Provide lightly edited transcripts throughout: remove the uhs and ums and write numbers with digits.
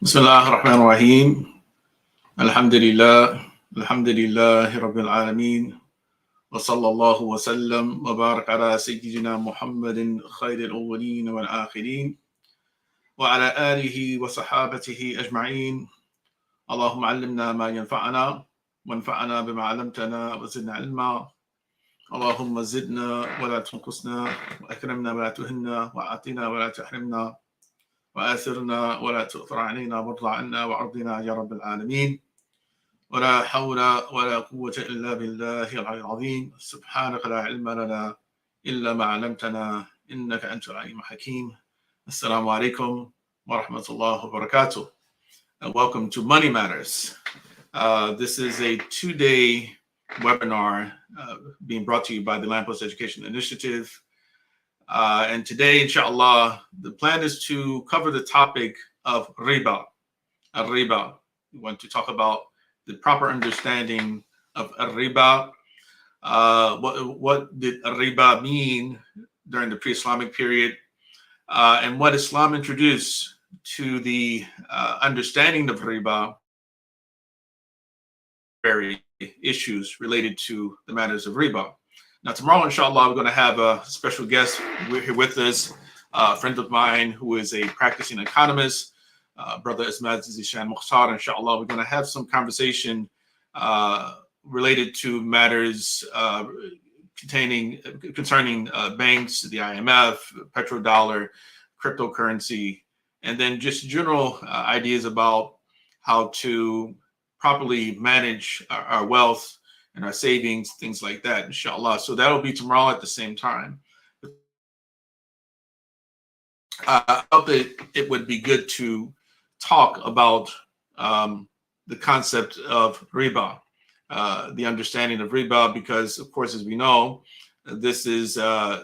بسم الله الرحمن الرحيم الحمد لله الحمد لله رب العالمين وصلى الله وسلم وبارك على سيدنا محمد خير الأولين والآخرين وعلى آله وصحابته أجمعين. اللهم علمنا ما ينفعنا وانفعنا بما علمتنا وزدنا علما. اللهم زدنا ولا تنقصنا وأكرمنا ولا تهنا وأعطنا ولا تحرمنا وآثرنا ولا تؤثر علينا وارض عنا وعرضنا يا رب العالمين. ولا حول ولا قوة إلا بالله العلي العظيم. سبحانك لا علم لنا إلا ما علمتنا إنك أنت العليم الحكيم. Assalamu alaikum wa rahmatullahi wa barakatuh. Welcome to Money Matters. This is a 2-day webinar being brought to you by the Lamppost Education Initiative. And today, inshallah, the plan is to cover the topic of Riba. Riba. We want to talk about the proper understanding of Riba. What did Riba mean during the pre-Islamic period? And what Islam introduced to the understanding of Riba, very issues related to the matters of Riba. Now, tomorrow, inshallah, we're going to have a special guest. We're here with us, a friend of mine who is a practicing economist, Brother Ismail Zishan Mukhtar. Inshallah, we're going to have some conversation related to matters concerning banks, the IMF, Petrodollar, cryptocurrency, and then just general ideas about how to properly manage our wealth and our savings, things like that, inshallah. So that'll be tomorrow at the same time. I thought that it would be good to talk about the concept of riba, the understanding of riba, because, of course, as we know, this is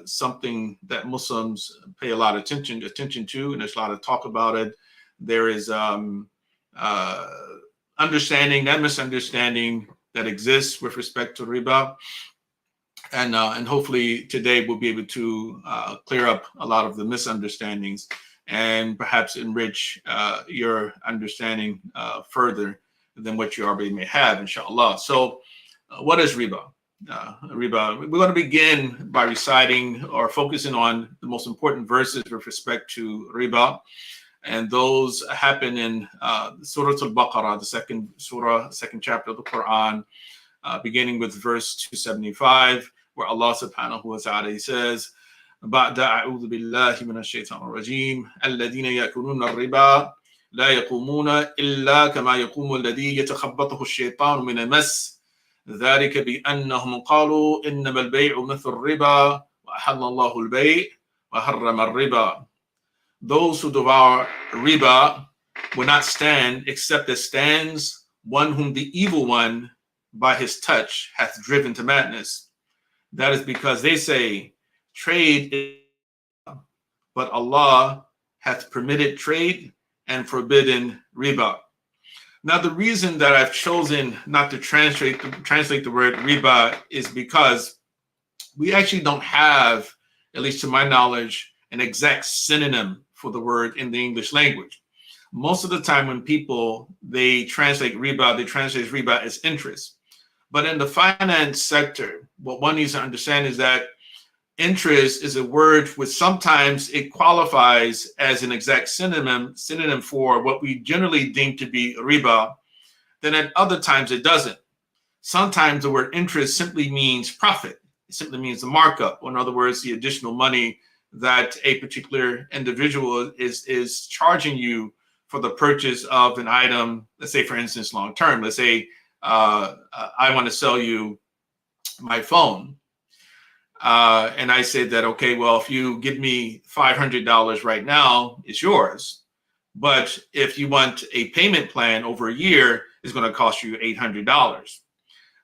something that Muslims pay a lot of attention to, and there's a lot of talk about it. There is understanding and misunderstanding that exists with respect to riba, and hopefully today we'll be able to clear up a lot of the misunderstandings and perhaps enrich your understanding further than what you already may have, inshallah. So what is riba? Riba. We're going to begin by reciting or focusing on the most important verses with respect to riba. And those happen in Surah Al-Baqarah, the second chapter of the Quran, beginning with verse 275, where Allah subhanahu wa ta'ala says, بعد أعوذ بالله من الشيطان الرجيم الذين يأكلون الربا لا يقومون إلا كما يقوم الذي يتخبطه الشيطان من المس ذلك بأنهم قالوا إنما البيع مثل الربا وأحل الله البيع وحرم الربا. Those who devour riba will not stand except as stands one whom the evil one by his touch hath driven to madness. That is because they say, trade is, but Allah hath permitted trade and forbidden riba. Now, the reason that I've chosen not to translate the word riba is because we actually don't have, at least to my knowledge, an exact synonym for the word in the English language. Most of the time when they translate riba as interest. But in the finance sector, what one needs to understand is that interest is a word which sometimes it qualifies as an exact synonym for what we generally deem to be riba, then at other times it doesn't. Sometimes the word interest simply means profit. It simply means the markup, or in other words, the additional money that a particular individual is charging you for the purchase of an item, let's say, for instance, long term. Let's say I want to sell you my phone. And I say that, okay, well, if you give me $500 right now, it's yours. But if you want a payment plan over a year, it's going to cost you $800.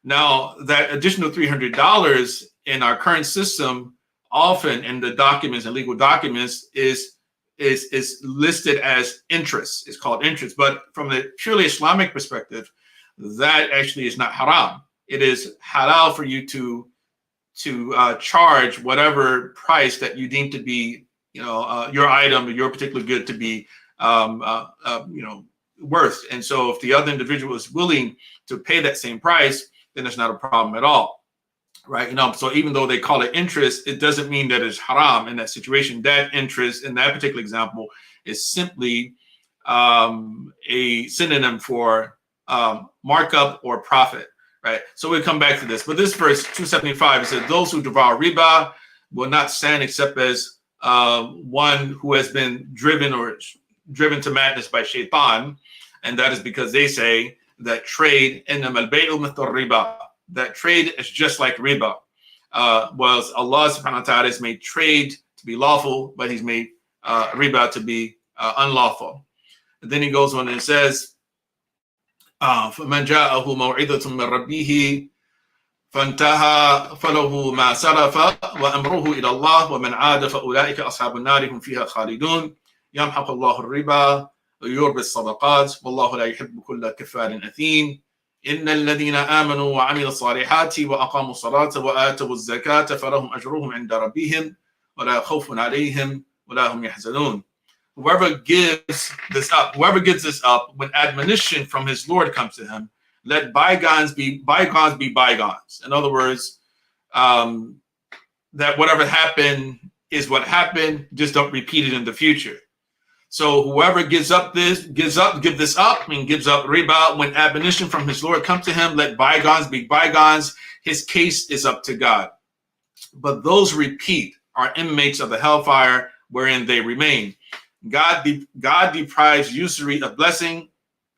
Now, that additional $300 in our current system, often in the documents and legal documents, is listed as interest. It's called interest. But from the purely Islamic perspective, that actually is not haram. It is halal for you to charge whatever price that you deem to be, your item or your particular good to be, worth. And so if the other individual is willing to pay that same price, then it's not a problem at all. Right. So even though they call it interest, it doesn't mean that it's haram in that situation. That interest in that particular example is simply a synonym for markup or profit. Right. So we'll come back to this. But this verse 275, it says, those who devour riba will not stand except as one who has been driven to madness by shaitan. And that is because they say that trade innama al-bay'u mithlu riba. That trade is just like riba. Whereas Allah subhanahu wa ta'ala has made trade to be lawful, but he's made riba to be unlawful. And then he goes on and says, فَمَنْ جَاءَهُ مَوْعِظَةٌ مِّن رَبِّهِ فَانْتَهَى فَلَهُ مَا سَلَفَ وَأَمْرُهُ إِلَى اللَّهِ وَمَنْ عَادَ فَأُولَٰئِكَ أَصْحَابُ النَّارِ هُمْ فِيهَا خَالِدُونَ يَمْحَقُ اللَّهُ الرِّبَا وَيُرْبِي الصَّدَقَاتِ وَاللَّهُ لَا يُحِبُّ كُلَّ كَفَّارٍ أَثِيمٍ إن الذين آمنوا وعملوا الصالحات وأقاموا الصلاة وآتوا الزكاة فلهم أجرهم عند ربهم ولا خوف عليهم ولا هم يحزنون. Whoever gives this up when admonition from his Lord comes to him, let bygones be bygones. In other words, that whatever happened is what happened, just don't repeat it in the future. So whoever gives up riba when admonition from his Lord comes to him, let bygones be bygones. His case is up to God. But those who repeat are inmates of the hellfire wherein they remain. God deprives usury of blessing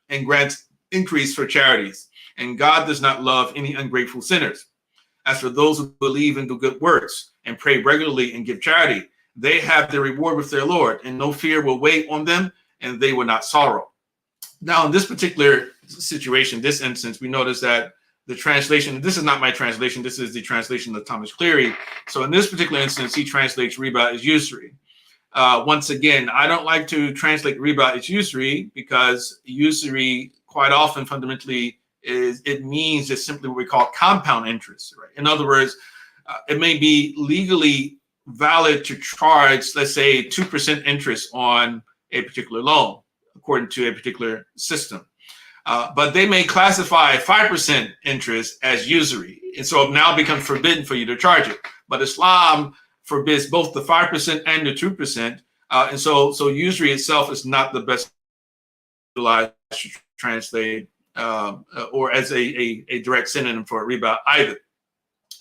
and grants increase for charities. And God does not love any ungrateful sinners. As for those who believe and do good works and pray regularly and give charity, they have their reward with their Lord, and no fear will weigh on them, and they will not sorrow. Now, in this particular situation, this instance, we notice that the translation, this is not my translation, this is the translation of Thomas Cleary. So in this particular instance, he translates riba as usury. Once again, I don't like to translate riba as usury because usury quite often fundamentally it means just simply what we call compound interest. Right? In other words, it may be legally valid to charge, let's say, 2% interest on a particular loan, according to a particular system. But they may classify 5% interest as usury. And so it now becomes forbidden for you to charge it. But Islam forbids both the 5% and the 2%. And so usury itself is not the best utilized to translate or as a direct synonym for riba either.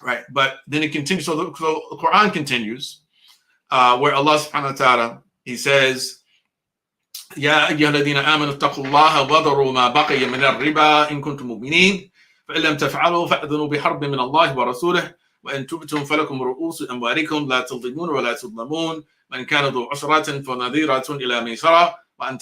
Right, but then it continues. So the Quran continues, where Allah subhanahu wa ta'ala, he says, يا أيها الذين آمنوا اتقوا الله وذروا ما بقي من الربا إن كنتم مؤمنين فإن لم تفعلوا فأذنوا بحرب من الله ورسوله وإن تبتم فلكم رؤوس أموالكم لا تظلمون ولا تظلمون من كان ذو عسرة فنظيرة إلى ميسرة وأن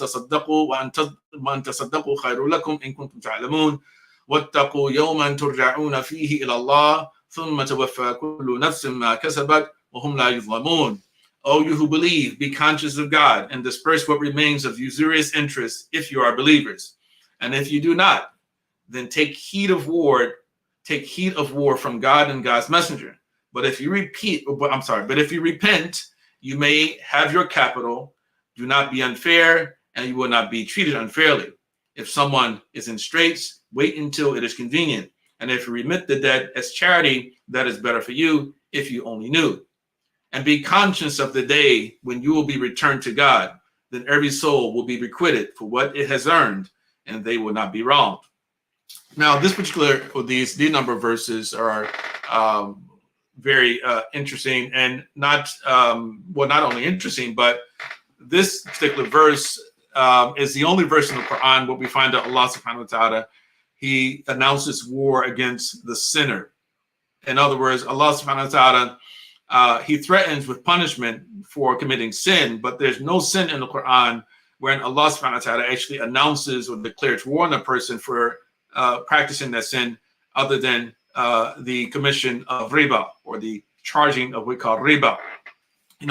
تصدقوا خير لكم إن كنتم تعلمون واتقوا يوما ترجعون فيه إلى الله ثم توفى كل نفس ما كسبت وهم لا يظلمون. O you who believe, be conscious of God and disperse what remains of usurious interest if you are believers. And if you do not, then take heed of war from God and God's messenger. But if you repent, you may have your capital. Do not be unfair, and you will not be treated unfairly. If someone is in straits, wait until it is convenient. And if you remit the debt as charity, that is better for you if you only knew. And be conscious of the day when you will be returned to God. Then every soul will be requited for what it has earned, and they will not be wronged. Now, these number of verses are very interesting, and not only interesting, but this particular verse is the only verse in the Quran where we find that Allah subhanahu wa ta'ala, he announces war against the sinner. In other words, Allah subhanahu wa ta'ala, he threatens with punishment for committing sin, but there's no sin in the Quran wherein Allah subhanahu wa ta'ala actually announces or declares war on a person for practicing that sin other than the commission of riba, or the charging of what we call riba.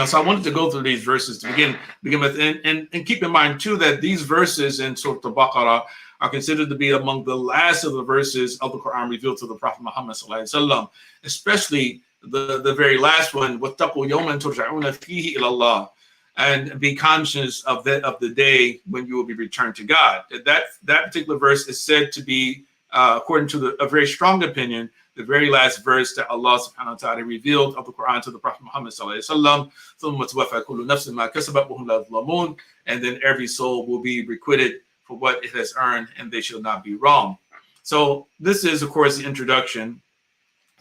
So I wanted to go through these verses to begin with, and keep in mind too that these verses in Surah Al-Baqarah are considered to be among the last of the verses of the Quran revealed to the Prophet Muhammad sallallahu alaihi wasallam, especially the very last one, وَاتَّقُوا يَوْمًا تُرْجَعُونَ فِيهِ إِلَى اللَّهِ. and be conscious of the day when you will be returned to God. That particular verse is said to be, according to a very strong opinion, the very last verse that Allah subhanahu wa ta'ala revealed of the Quran to the Prophet Muhammad sallallahu alaihi wasallam, and then every soul will be requited for what it has earned, and they shall not be wrong. So this is, of course, the introduction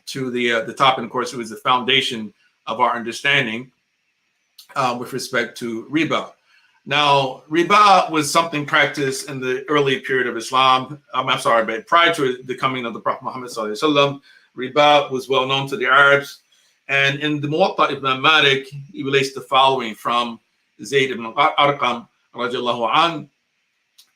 to the topic. Of course, it was the foundation of our understanding with respect to riba. Now, riba was something practiced in the early period of Islam. But prior to the coming of the Prophet Muhammad sallallahu alaihi wasallam, riba was well known to the Arabs. And in the Muwatta ibn Malik, he relates the following from Zayd ibn Arqam, radiallahu an,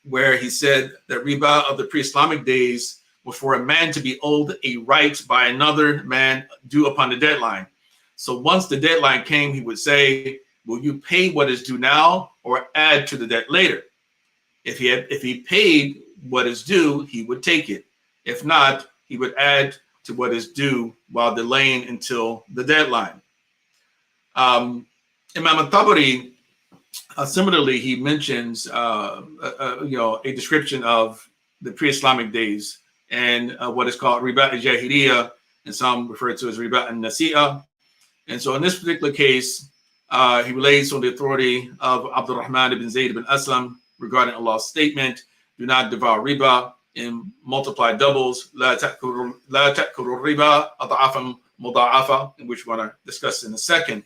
where he said that riba of the pre-Islamic days was for a man to be owed a right by another man due upon the deadline. So once the deadline came, he would say, will you pay what is due now or add to the debt later? If he paid what is due, he would take it. If not, he would add to what is due while delaying until the deadline. Imam al-Tabari, similarly, he mentions a description of the pre-Islamic days and what is called riba al-Jahiliyyah, and some refer to as riba al-Nasi'ah. And so in this particular case, he relates on the authority of Abdurrahman ibn Zayd ibn Aslam regarding Allah's statement, do not devour riba in multiplied doubles, la ta'kuru riba ad'afan muda'afa, in which we're going to discuss in a second.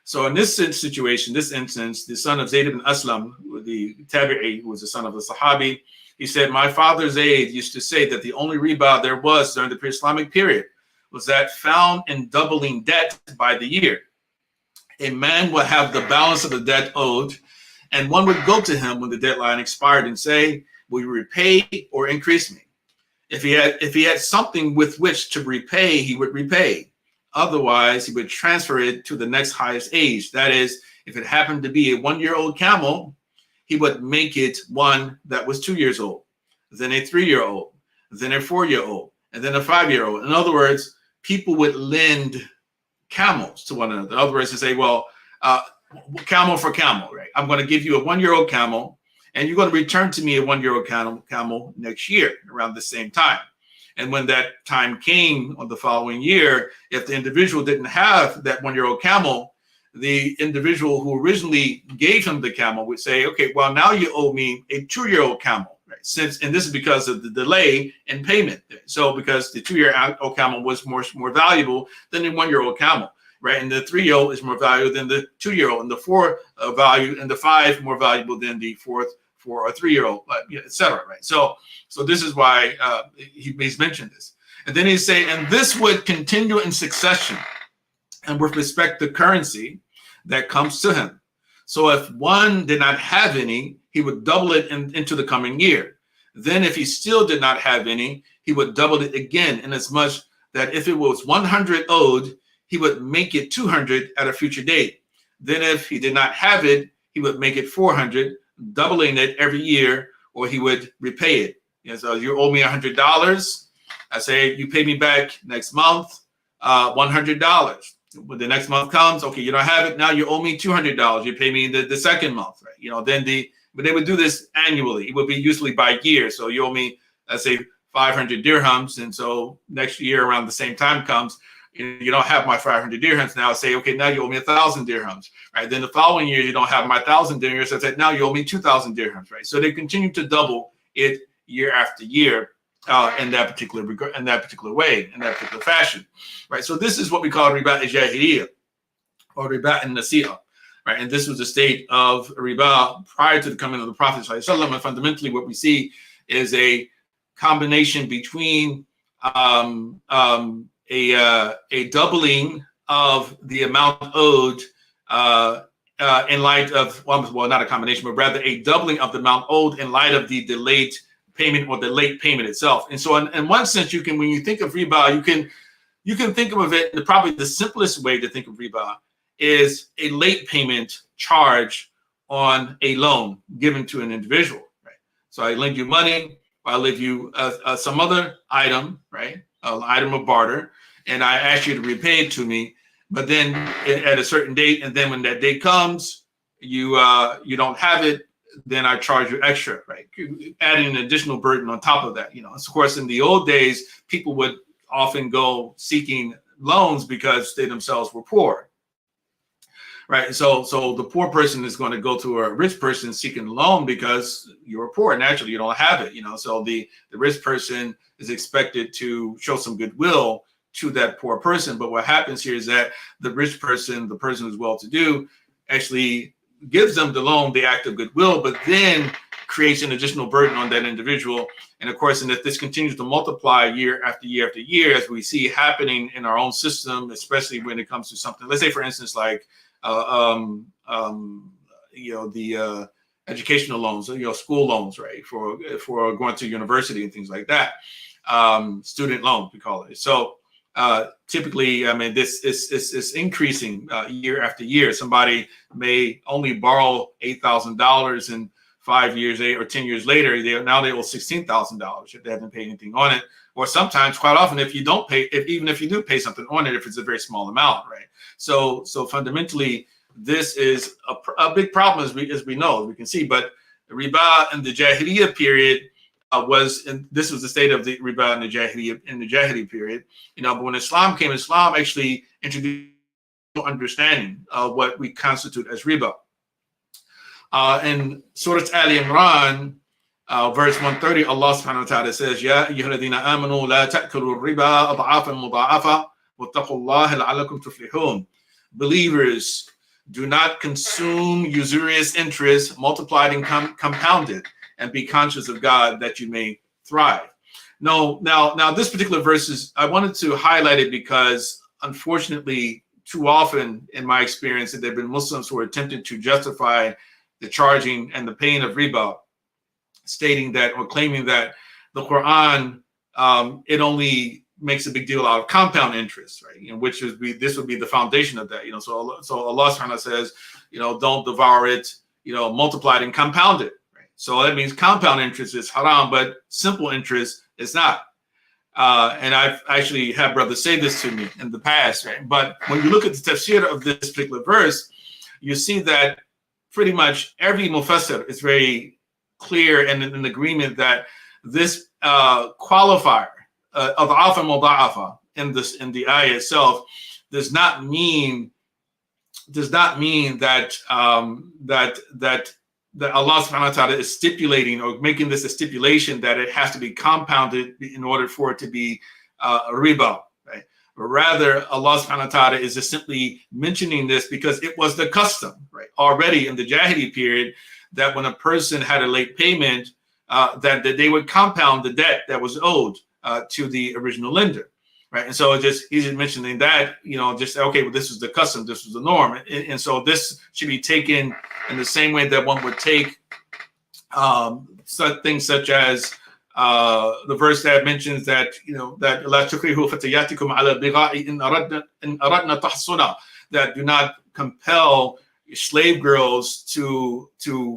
So in this situation, this instance, the son of Zayd ibn Aslam, the Tabi'i, who was the son of the Sahabi, he said, my father Zayd used to say that the only riba there was during the pre-Islamic period was that found in doubling debt by the year. A man would have the balance of the debt owed, and one would go to him when the deadline expired and say, will you repay or increase me? If he had something with which to repay, he would repay. Otherwise, he would transfer it to the next highest age. That is, if it happened to be a 1-year-old camel, he would make it one that was 2 years old, then a 3-year-old, then a 4-year-old, and then a 5-year-old. In other words, people would lend camels to one another. In other words, to say, well, camel for camel, right? I'm going to give you a 1-year-old camel, and you're going to return to me a 1-year-old camel next year around the same time. And when that time came on the following year, if the individual didn't have that 1-year-old camel, the individual who originally gave him the camel would say, okay, well, now you owe me a 2-year-old camel, right? And this is because of the delay in payment. So because the 2-year-old camel was more valuable than the 1-year-old camel, right? And the 3-year-old is more valuable than the 2-year-old, and the 4 value, and the 5 more valuable than the 4 or 3-year-old, et cetera, right? So this is why he's mentioned this. And then he say, and this would continue in succession, and with respect to currency that comes to him. So if one did not have any, he would double it into the coming year. Then if he still did not have any, he would double it again, inasmuch that if it was 100 owed, he would make it 200 at a future date. Then if he did not have it, he would make it 400, doubling it every year, or he would repay it. So you owe me $100. I say, you pay me back next month, $100. When the next month comes, okay, you don't have it, now you owe me $200. You pay me the second month, right? But they would do this annually. It would be usually by year. So you owe me, let's say, 500 dirhams. And so next year around the same time comes, you don't have my 500 dirhams now. Say, okay, now you owe me 1,000 dirhams, right? Then the following year, you don't have my 1,000 dirhams. I said, now you owe me 2,000 dirhams, right? So they continue to double it year after year in that particular way, in that particular fashion, right? So this is what we call riba al-Jahiliyyah or riba al-Nasi'ah, right? And this was the state of riba prior to the coming of the Prophet ﷺ. And fundamentally, what we see is a combination between a doubling of the amount owed in light of, well, not a combination, but rather a doubling of the amount owed in light of the delayed payment or the late payment itself. And so in one sense, you can, when you think of riba, you can think of it, probably the simplest way to think of riba is a late payment charge on a loan given to an individual, right? So I lend you money, or I lend you some other item, right? An item of barter, and I ask you to repay it to me, but then at a certain date, and then when that date comes, you don't have it, then I charge you extra, right? Adding an additional burden on top of that. Of course, in the old days, people would often go seeking loans because they themselves were poor, right? So the poor person is going to go to a rich person seeking a loan because you're poor. Naturally, you don't have it, So the rich person is expected to show some goodwill to that poor person. But what happens here is that the rich person, the person who's well-to-do, actually gives them the loan, the act of goodwill, but then creates an additional burden on that individual. And of course, and if this continues to multiply year after year after year, as we see happening in our own system, especially when it comes to something, let's say, for instance, like the educational loans, school loans, right, for going to university and things like that, student loans, we call it. So typically, I mean, this is increasing year after year. Somebody may only borrow $8,000 and 5 years, 8 or 10 years later, they owe $16,000 if they haven't paid anything on it. Or sometimes, quite often, if you don't pay, even if you do pay something on it, if it's a very small amount, right? So fundamentally, this is a big problem, as we know, as we can see. But riba in the Jahiliyyah period this was the state of the riba in the Jahiliyyah period. But when Islam came, Islam actually introduced understanding of what we constitute as riba. In Surah Ali Imran, verse 130, Allah subhanahu wa ta'ala says, Ya ayyuhalladhina amanu la ta'kulu riba ad'afan mudha'afa wattaqullaha la'allakum tuflihun. Believers, do not consume usurious interest multiplied and compounded, and be conscious of God that you may thrive. Now this particular verse I wanted to highlight it because unfortunately, too often in my experience, there have been Muslims who are attempting to justify the charging and the paying of riba, stating that or claiming that the Quran, it only makes a big deal out of compound interest, right? Which would be the foundation of that. So Allah subhanahu wa ta'ala says, don't devour it, multiply it and compound it. So that means compound interest is haram, but simple interest is not. And I've actually had brothers say this to me in the past, right? But when you look at the tafsir of this particular verse, you see that pretty much every mufassir is very clear and in agreement that this qualifier of alfa muda'afa in the ayah itself does not mean that that Allah subhanahu wa ta'ala is stipulating or making this a stipulation that it has to be compounded in order for it to be a riba, right? But rather, Allah subhanahu wa ta'ala is just simply mentioning this because it was the custom, right? Already in the Jahili period, that when a person had a late payment, that they would compound the debt that was owed to the original lender. Right. And so he's just mentioning that, just, okay, well, this is the custom, this was the norm. And so this should be taken in the same way that one would take such things such as the verse that mentions that, that la tukrihu fatayatikum ala bigha'i in aradna tahsuna, that do not compel slave girls to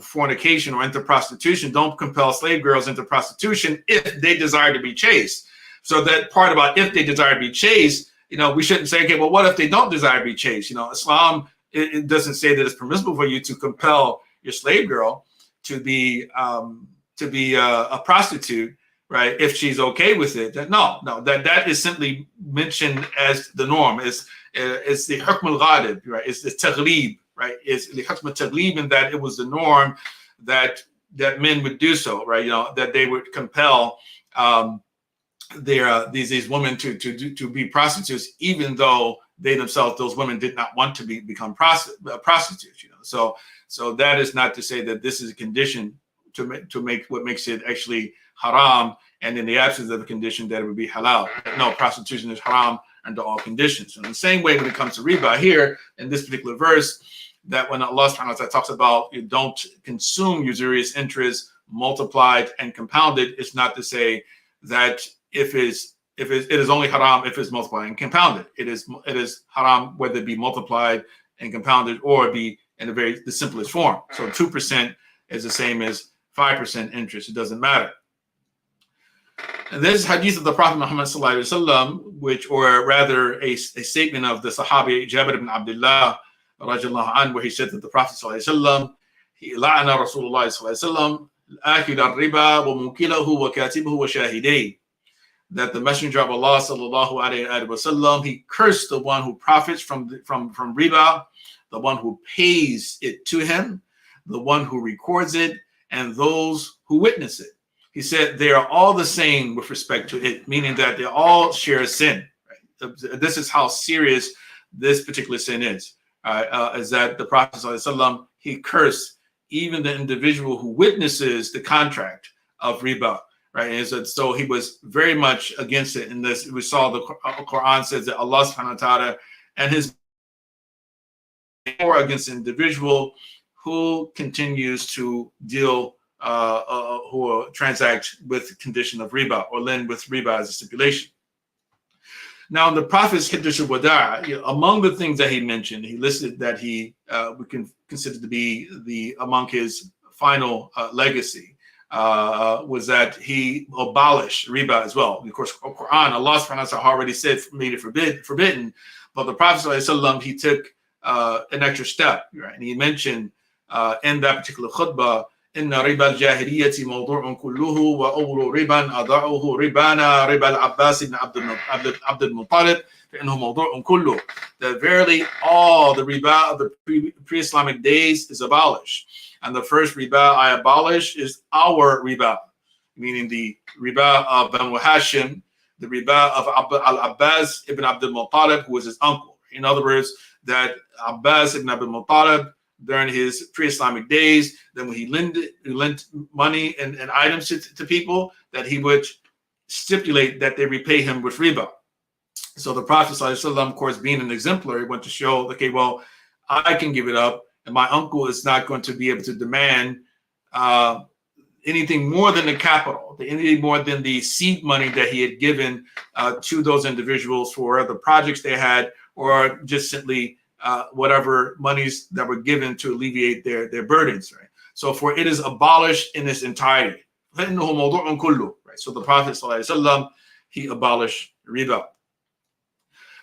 fornication or into prostitution. Don't compel slave girls into prostitution if they desire to be chaste. So that part about if they desire to be chaste, we shouldn't say, okay, well, what if they don't desire to be chaste? Islam, it doesn't say that it's permissible for you to compel your slave girl to be a prostitute, right? If she's okay with it, that is simply mentioned as the norm. It's the hukm al-ghalib, right? It's the taghlib, right? It's the hukm al-taghlib, in that it was the norm that men would do so, right? That they would compel these women to be prostitutes, even though they themselves, those women, did not want to become prostitutes. So that is not to say that this is a condition to make what makes it actually haram, and in the absence of a condition that it would be halal. No, prostitution is haram under all conditions. And in the same way, when it comes to riba here in this particular verse, that when Allah subhanahu wa ta'ala talks about you don't consume usurious interest multiplied and compounded, it's not to say that it is only haram if it's multiplied and compounded. It is haram whether it be multiplied and compounded or be in the simplest form. So 2% is the same as 5% interest. It doesn't matter. And this hadith of the Prophet Muhammad sallallahu alaihi wasallam, or rather a statement of the Sahabi Jabir ibn Abdullah, radiallahu anhu, where he said that the Prophet sallallahu alaihi wasallam, he la'ana Rasulullah sallallahu alaihi wasallam, akil al-riba wa mukilahu wa katibuhu wa shahidayh, that the Messenger of Allah sallallahu alaihi wasallam, he cursed the one who profits from riba, the one who pays it to him, the one who records it, and those who witness it. He said they are all the same with respect to it, meaning that they all share sin. Right? This is how serious this particular sin is. Is that the Prophet ﷺ, he cursed even the individual who witnesses the contract of riba. Right, and so he was very much against it. In this, we saw the Quran says that Allah subhanahu wa ta'ala and his war against the individual who continues to deal who transact with condition of riba or lend with riba as a stipulation. Now, in the Prophet's Hijjat al-Wada, among the things that he mentioned, he listed that we can consider to be among his final legacy was that he abolished riba as well. Of course, Quran, Allah subhanahu wa ta'ala already said made it forbidden, but the Prophet ﷺ, he took an extra step, right? And he mentioned in that particular khutbah, إن ربا الجاهلية موضوع كله وأول ربا أضعه ربانا ربا العباس بن عبد المطلب فإنه موضوع كله. That verily all the riba of the pre-Islamic days is abolished, and the first riba I abolish is our riba, meaning the riba of Banu Hashim, the riba of Al-Abbas ibn Abdul Muttalib, who was his uncle. In other words, that Abbas ibn Abdul Muttalib, during his pre-Islamic days, then when he lent money and items to people, that he would stipulate that they repay him with riba. So the Prophet ﷺ, of course, being an exemplary, went to show, okay, well, I can give it up, and my uncle is not going to be able to demand anything more than the capital, anything more than the seed money that he had given to those individuals for the projects they had, or just simply whatever monies that were given to alleviate their burdens, right? So for it is abolished in its entirety. Right? So the Prophet ﷺ, he abolished riba.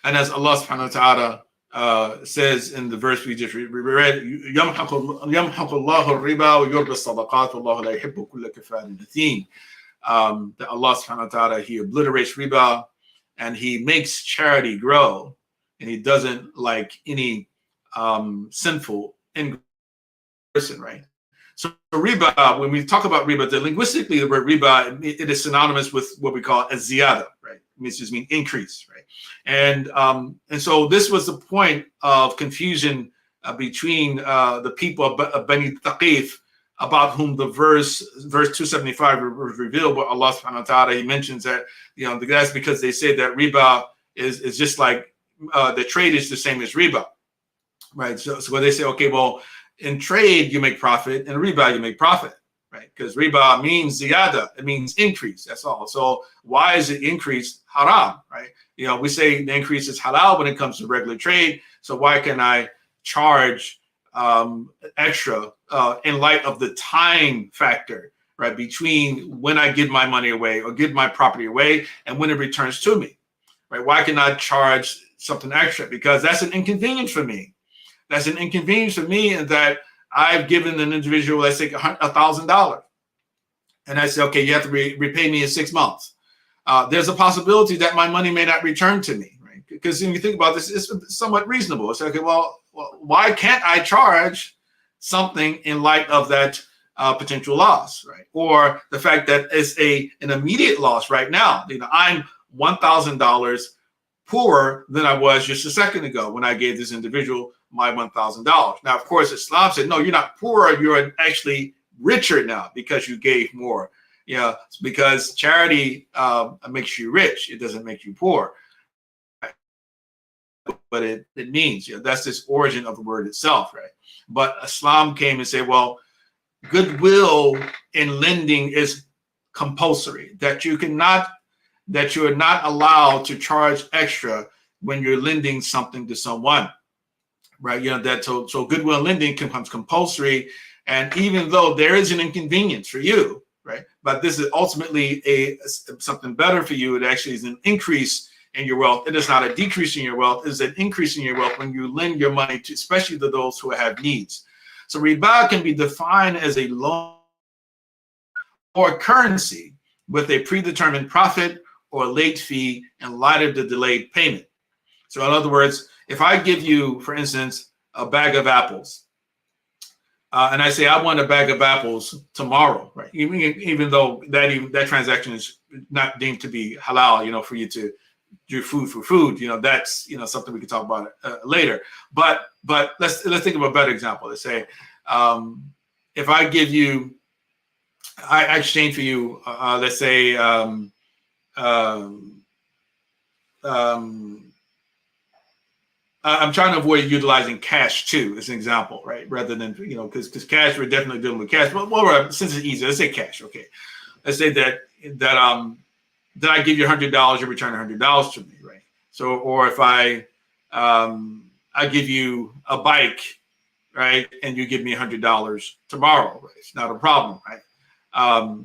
And as Allah subhanahu wa ta'ala says in the verse we just read, يَمْحَقُ اللَّهُ الرِّبَا وَيُرْبِ الصَّدَقَاتِ وَاللَّهُ لَا يُحِبُّ كُلَّ كَفَّارٍ أَثِيمٍ. That Allah subhanahu wa ta'ala, he obliterates riba and he makes charity grow. And he doesn't like any sinful person, right? So riba, when we talk about riba, linguistically the word riba, it is synonymous with what we call a ziyada, right? It just means increase, right? And so this was the point of confusion between the people of Bani Thaqif, about whom the verse 275 was revealed, where Allah subhanahu wa ta'ala, he mentions that, that's because they say that riba is just like the trade is the same as riba, right? So when they say, okay, well, in trade you make profit, in riba you make profit, right? Because riba means ziyada, it means increase. That's all. So why is it increase haram, right? We say the increase is halal when it comes to regular trade. So why can I charge extra in light of the time factor, right, between when I give my money away or give my property away and when it returns to me, right? Why can I charge something extra? Because that's an inconvenience for me. That's an inconvenience for me in that I've given an individual, let's say, $1,000. And I say, okay, you have to repay me in 6 months. There's a possibility that my money may not return to me, right? Because when you think about this, it's somewhat reasonable. It's okay, well, why can't I charge something in light of that potential loss, right? Or the fact that it's an immediate loss right now. I'm $1,000 poorer than I was just a second ago when I gave this individual my $1,000. Now, of course, Islam said, no, you're not poorer, you're actually richer now because you gave more. It's because charity makes you rich, it doesn't make you poor. But it means, that's this origin of the word itself, right? But Islam came and said, well, goodwill in lending is compulsory, that you are not allowed to charge extra when you're lending something to someone, right? So goodwill lending becomes compulsory, and even though there is an inconvenience for you, right? But this is ultimately something better for you. It actually is an increase in your wealth. It is not a decrease in your wealth. It is an increase in your wealth when you lend your money to, especially to those who have needs. So riba can be defined as a loan or currency with a predetermined profit or late fee in light of the delayed payment. So in other words, if I give you, for instance, a bag of apples, and I say I want a bag of apples tomorrow, right? Even though that transaction is not deemed to be halal, for you to do food for food, that's something we can talk about later. But let's think of a better example. Let's say if I give you, I exchange for you, let's say I'm trying to avoid utilizing cash too, as an example, right? Rather than, because cash, we're definitely dealing with cash. But since it's easy, let's say cash. Okay, let's say that I give you $100, you return $100 to me, right? So, or if I give you a bike, right, and you give me $100 tomorrow, right? It's not a problem, right?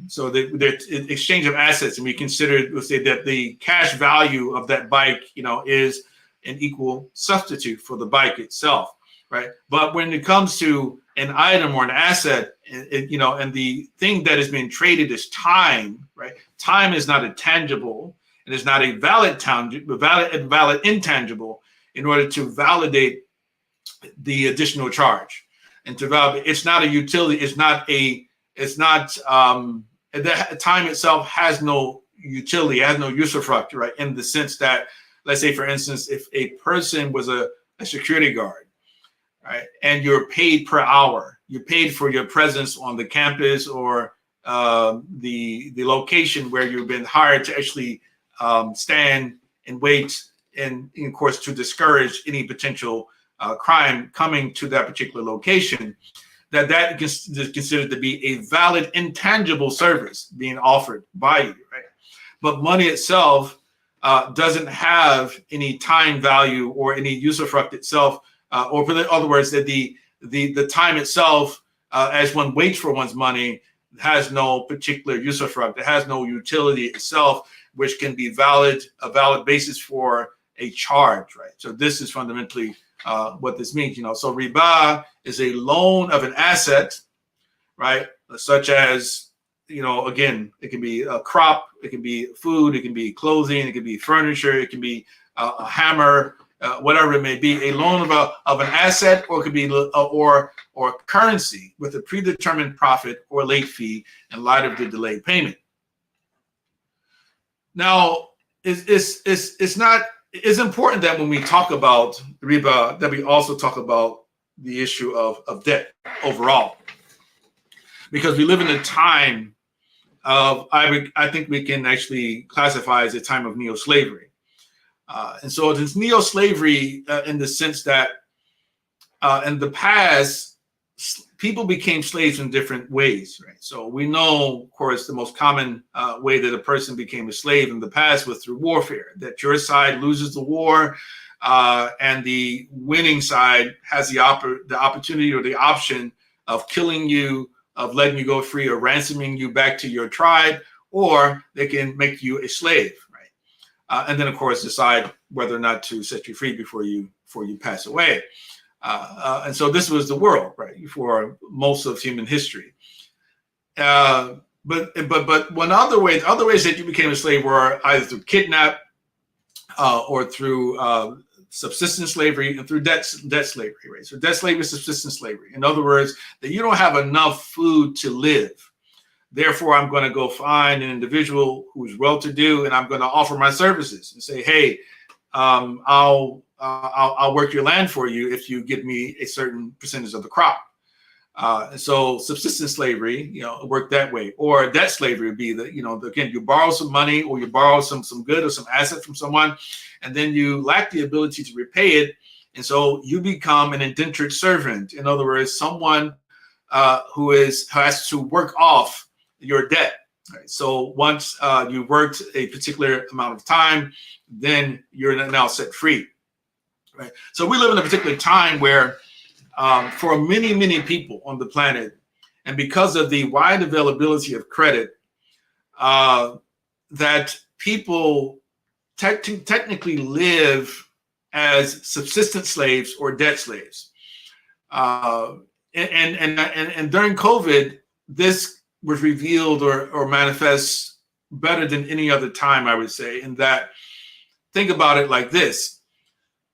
So the exchange of assets, and we consider, let's say that the cash value of that bike, is an equal substitute for the bike itself, right? But when it comes to an item or an asset, and the thing that is being traded is time, right? Time is not a tangible, and is not a valid intangible in order to validate the additional charge. And to validate, it's not a utility, that time itself has no utility, has no usufruct, right? In the sense that, let's say, for instance, if a person was a security guard, right, and you're paid per hour, you're paid for your presence on the campus or the location where you've been hired to actually stand and wait, and of course to discourage any potential crime coming to that particular location, that is considered to be a valid intangible service being offered by you, right? But money itself doesn't have any time value or any usufruct itself, or in other words, that the time itself, as one waits for one's money, has no particular usufruct. It has no utility itself, which can be a valid basis for a charge, right? So this is fundamentally what this means. So riba is a loan of an asset, right? Such as, again, it can be a crop, it can be food, it can be clothing, it can be furniture, it can be a hammer, whatever it may be, a loan of an asset, or it could be or currency with a predetermined profit or late fee in light of the delayed payment. Now, it's important that when we talk about riba, that we also talk about the issue of debt overall, because we live in a time of, I think we can actually classify as a time of neo-slavery. And so it's neo-slavery in the sense that in the past, people became slaves in different ways, right? So we know, of course, the most common way that a person became a slave in the past was through warfare, that your side loses the war and the winning side has the opportunity or the option of killing you, of letting you go free, or ransoming you back to your tribe, or they can make you a slave, right? And then, of course, decide whether or not to set you free before you pass away. And so this was the world, right, for most of human history. But other ways that you became a slave were either through kidnap or through subsistence slavery and through debt slavery, right? So debt slavery is subsistence slavery. In other words, that you don't have enough food to live. Therefore, I'm going to go find an individual who's well-to-do, and I'm going to offer my services and say, hey, I'll work your land for you if you give me a certain percentage of the crop. And so subsistence slavery, worked that way. Or debt slavery would be again, you borrow some money, or you borrow some good or some asset from someone, and then you lack the ability to repay it. And so you become an indentured servant. In other words, someone who has to work off your debt. Right? So once you worked a particular amount of time, then you're now set free. Right? So we live in a particular time where for many, many people on the planet, and because of the wide availability of credit, that people technically live as subsistence slaves or debt slaves. And during COVID, this was revealed or manifests better than any other time, I would say, in that, think about it like this.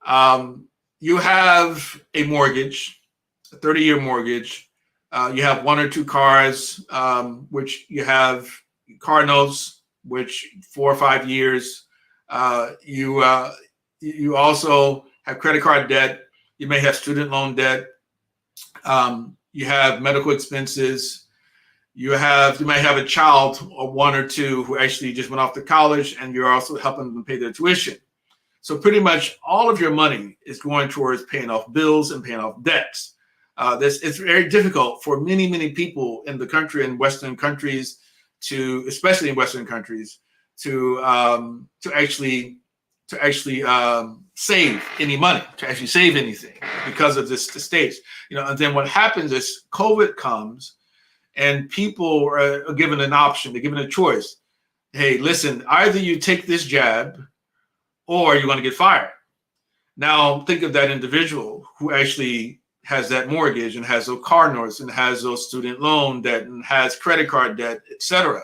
You have a mortgage, a 30-year mortgage. You have 1 or 2 cars, which you have car notes, which 4 or 5 years. You also have credit card debt. You may have student loan debt. You have medical expenses. You might have a child or 1 or 2 who actually just went off to college, and you're also helping them pay their tuition. So pretty much all of your money is going towards paying off bills and paying off debts. It's very difficult for many, many people in the country and Western countries especially in Western countries, to actually save any money, to actually save anything because of the states. And then what happens is COVID comes, and people are given an option, they're given a choice. Hey, listen, either you take this jab or you're going to get fired. Now think of that individual who actually has that mortgage and has those car notes and has those student loan debt and has credit card debt, etc.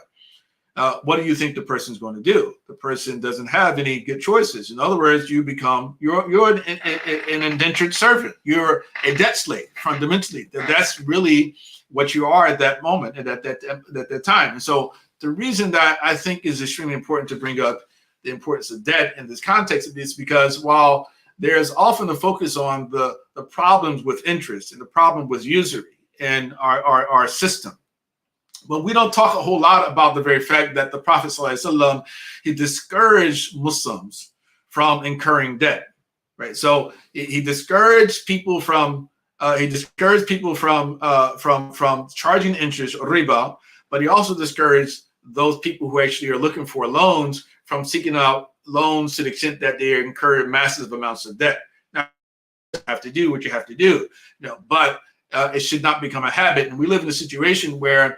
What do you think the person's going to do? The person doesn't have any good choices. In other words, you're an indentured servant. You're a debt slave, fundamentally. That's really what you are at that moment and at that time. And so the reason that I think is extremely important to bring up the importance of debt in this context is because while there's often a focus on the problems with interest and the problem with usury in our system, but we don't talk a whole lot about the very fact that the Prophet ﷺ, he discouraged Muslims from incurring debt, right? So he discouraged people from charging interest or riba, but he also discouraged those people who actually are looking for loans from seeking out loans to the extent that they incur massive amounts of debt. Now, you have to do what you have to do, but it should not become a habit. And we live in a situation where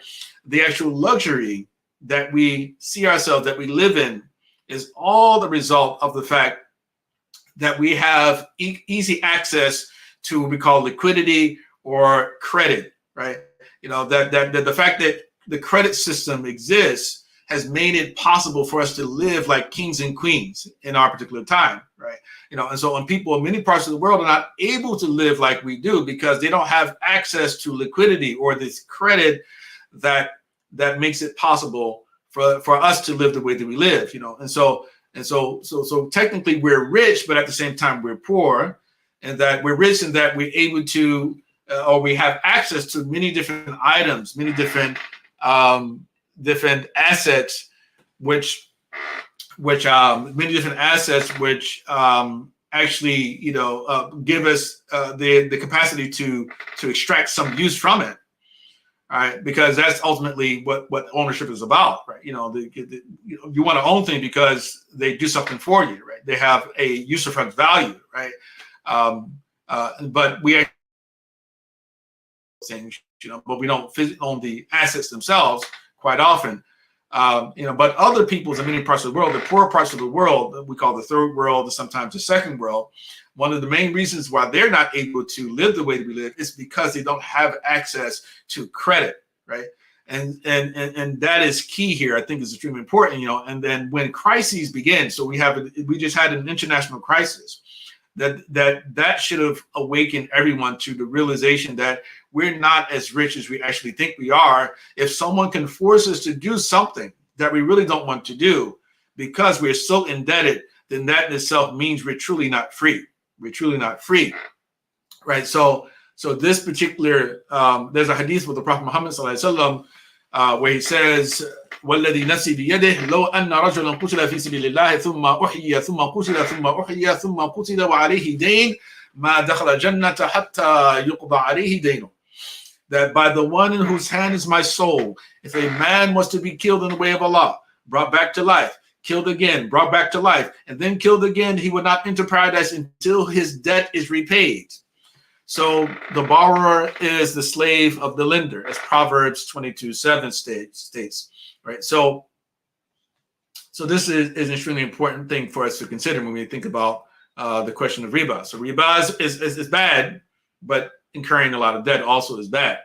the actual luxury that we see ourselves, that we live in, is all the result of the fact that we have easy access to what we call liquidity or credit, right? That the fact that the credit system exists has made it possible for us to live like kings and queens in our particular time, right? And so when people in many parts of the world are not able to live like we do because they don't have access to liquidity or this credit that makes it possible for us to live the way that we live, and so technically we're rich, but at the same time we're poor, and that we're rich in that we're able to or we have access to many different items, many different assets, which actually give us the capacity to extract some use from it. All right, because that's ultimately what ownership is about, right? You want to own things because they do something for you, right? They have a usufruct value, right? But we things, but we don't own the assets themselves quite often. But other peoples in many parts of the world, the poor parts of the world, that we call the third world, and sometimes the second world, one of the main reasons why they're not able to live the way that we live is because they don't have access to credit, right? And that is key here. I think is extremely important, And then when crises begin, so we just had an international crisis, that should have awakened everyone to the realization that we're not as rich as we actually think we are. If someone can force us to do something that we really don't want to do because we're so indebted, then that in itself means we're truly not free. We're truly not free, right? So this particular, there's a hadith with the Prophet Muhammad sallallahu alaihi wasallam where he says, "Walladhi nafsi biyadihi law anna rajulan qutila fi sabilillahi thumma uhyiya thumma qutila thumma uhyiya thumma qutila wa alayhi dayn ma dakhala jannata hatta yuqda alayhi daynu." That by the one in whose hand is my soul, if a man was to be killed in the way of Allah, brought back to life, killed again, brought back to life, and then killed again, he would not enter paradise until his debt is repaid. So the borrower is the slave of the lender, as Proverbs 22:7 states, right? So So this is an extremely important thing for us to consider when we think about the question of riba. So riba is bad, but incurring a lot of debt also is bad.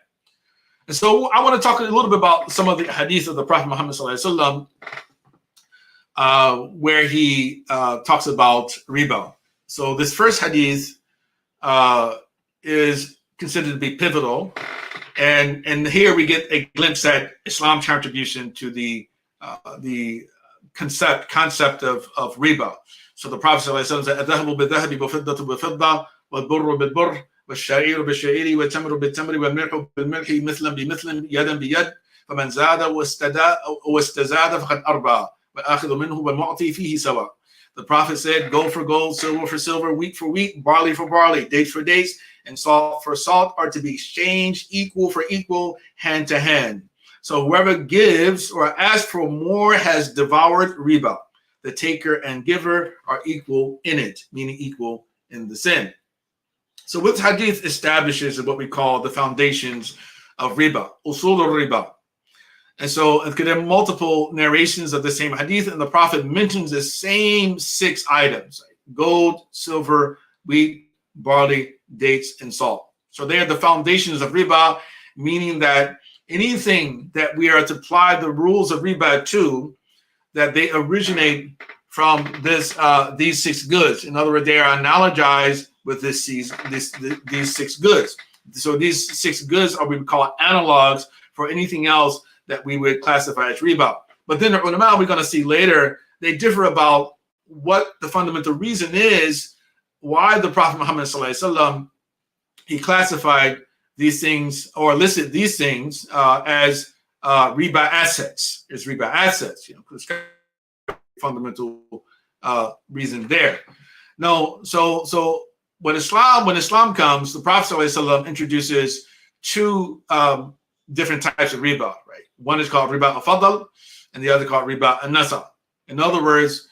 And so I want to talk a little bit about some of the hadith of the Prophet Muhammad sallallahu alaihi wasallam, where he talks about riba. So this first hadith is considered to be pivotal, and here we get a glimpse at Islam's contribution to the concept of riba. So the Prophet ﷺ said, "الذهب بالذهب والفضة بالفضة والبر بالبر والشعير بالشعير والتمر بالتمر والملح بالملح مثلا بمثل يدا بيد فمن زاد واستزاد فقد أربى والآخذ منه والمعطي فيه سواء." The Prophet said, "Gold for gold, silver for silver, wheat for wheat, barley for barley, dates for dates, and salt for salt are to be exchanged equal for equal, hand to hand. So whoever gives or asks for more has devoured riba. The taker and giver are equal in it," meaning equal in the sin. So what hadith establishes what we call the foundations of riba, usul al-riba. And so there are multiple narrations of the same hadith, and the Prophet mentions the same 6 items: gold, silver, wheat, barley, dates, and salt. So they are the foundations of riba, meaning that anything that we are to apply the rules of riba to, that they originate from these 6 goods. In other words, they are analogized with these 6 goods. So these 6 goods are what we call analogs for anything else that we would classify as riba. But then the ulama, we're going to see later, they differ about what the fundamental reason is why the Prophet Muhammad sallallahu alaihi wasallam, he classified these things or listed these things as riba assets. It's riba assets, because fundamental reason there. No, so when Islam comes, the Prophet sallallahu alaihi wasallam introduces 2 different types of riba, right? One is called riba al-fadl, and the other called riba al-nasa. In other words,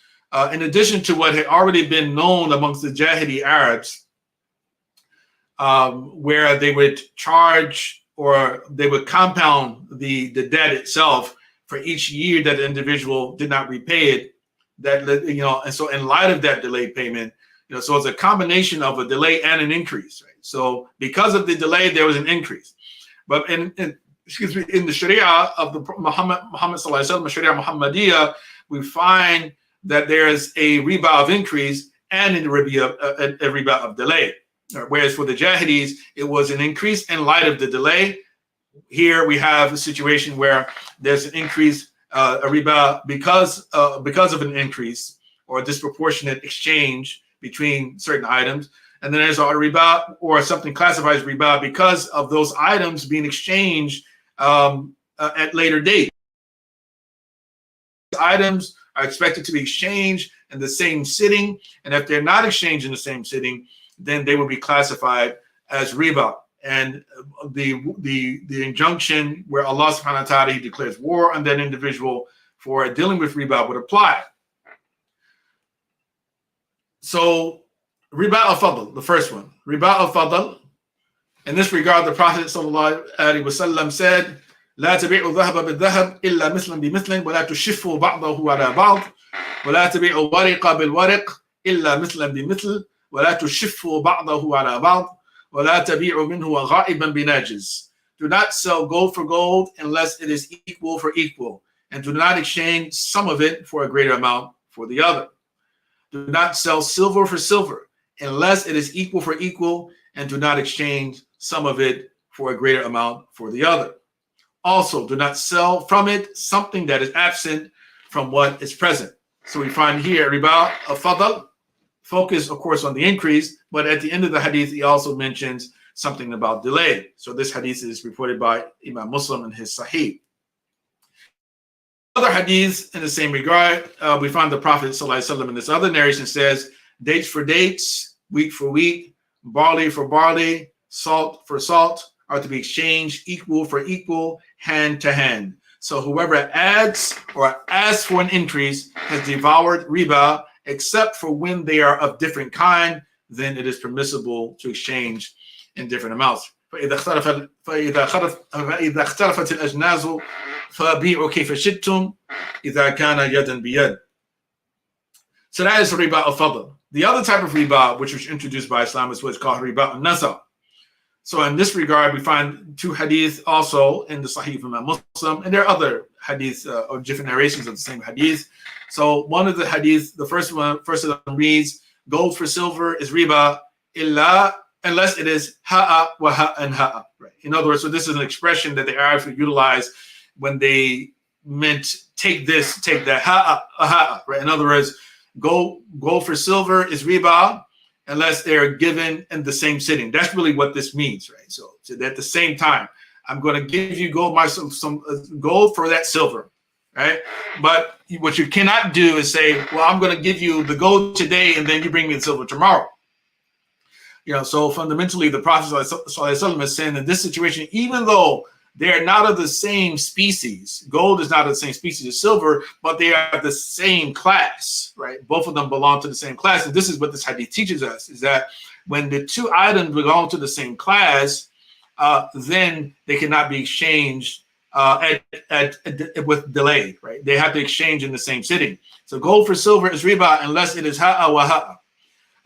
in addition to what had already been known amongst the Jahili Arabs, where they would charge or they would compound the debt itself for each year that the individual did not repay it. And so in light of that delayed payment, so it's a combination of a delay and an increase, right? So because of the delay, there was an increase. But in the Sharia of the Muhammad sallallahu alaihi wasallam, Sharia Muhammadiyah, we find that there is a riba of increase and a riba of delay. Whereas for the Jahilis, it was an increase in light of the delay. Here we have a situation where there's an increase, a riba because of an increase or a disproportionate exchange between certain items. And then there's a riba or something classified as riba because of those items being exchanged at later date. Items are expected to be exchanged in the same sitting, and if they're not exchanged in the same sitting, then they will be classified as riba. And the injunction where Allah subhanahu wa ta'ala, he declares war on that individual for dealing with riba would apply. So riba al-fadl, the first one, riba al-fadl. In this regard, the Prophet sallallahu alaihi wasallam said, لا تبيعوا الذهب بالذهب إلا مثلا بمثل ولا تشفوا بعضه على بعض ولا تبيعوا الورق بالورق إلا مثلا بمثل ولا تشفوا بعضه على بعض ولا تبيعوا منه غائبا بناجز. Do not sell gold for gold unless it is equal for equal, and do not exchange some of it for a greater amount for the other. Do not sell silver for silver unless it is equal for equal, and do not exchange some of it for a greater amount for the other. Also, do not sell from it something that is absent from what is present. So we find here riba al-fadl, focus, of course, on the increase, but at the end of the hadith, he also mentions something about delay. So this hadith is reported by Imam Muslim in his Sahih. Other hadiths in the same regard, we find the Prophet ﷺ in this other narration says, dates for dates, wheat for wheat, barley for barley, salt for salt are to be exchanged equal for equal, hand to hand. So whoever adds or asks for an increase has devoured riba, except for when they are of different kind, then it is permissible to exchange in different amounts. فإذا اختلفت الأجناس فبيعوا كيف شئتم إذا كان يدا بيد. So that is riba al-fadl. The other type of riba, which was introduced by Islam, is what's called riba al-nasa. So in this regard, we find two hadith also in the Sahih of Imam Muslim, and there are other hadith or different narrations of the same hadith. So one of the hadith, the first of them reads, gold for silver is riba illa, unless it is ha'a wa ha'an ha'a. Right? In other words, so this is an expression that the Arabs would utilize when they meant take this, take that, ha'a, ha'a. Right? In other words, gold for silver is riba unless they're given in the same sitting. That's really what this means, right? So at the same time, I'm going to give you gold, some gold for that silver, right? But what you cannot do is say, well, I'm going to give you the gold today and then you bring me the silver tomorrow. You know, so fundamentally, the Prophet ﷺ is saying in this situation, even though they are not of the same species, gold is not of the same species as silver, but they are the same class, right? Both of them belong to the same class. And this is what this hadith teaches us, is that when the two items belong to the same class, then they cannot be exchanged with delay, right? They have to exchange in the same sitting. So gold for silver is riba unless it is ha'a wa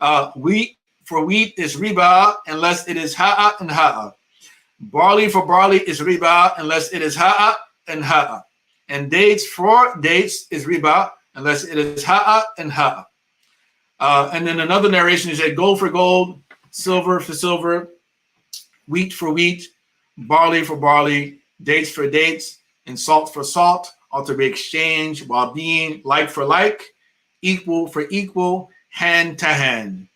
ha'a. Wheat for wheat is riba unless it is ha'a and ha'a. Barley for barley is riba unless it is ha'a and ha'a. And dates for dates is riba unless it is ha'a and ha'a. And then another narration is that gold for gold, silver for silver, wheat for wheat, barley for barley, dates for dates, and salt for salt are to be exchanged while being like for like, equal for equal, hand to hand.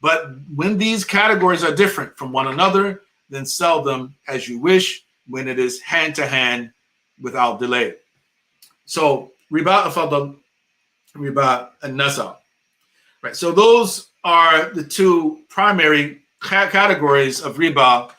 But when these categories are different from one another, then sell them as you wish when it is hand to hand without delay. So riba al-fadl, riba al-nasa. Right. So those are the two primary categories of riba,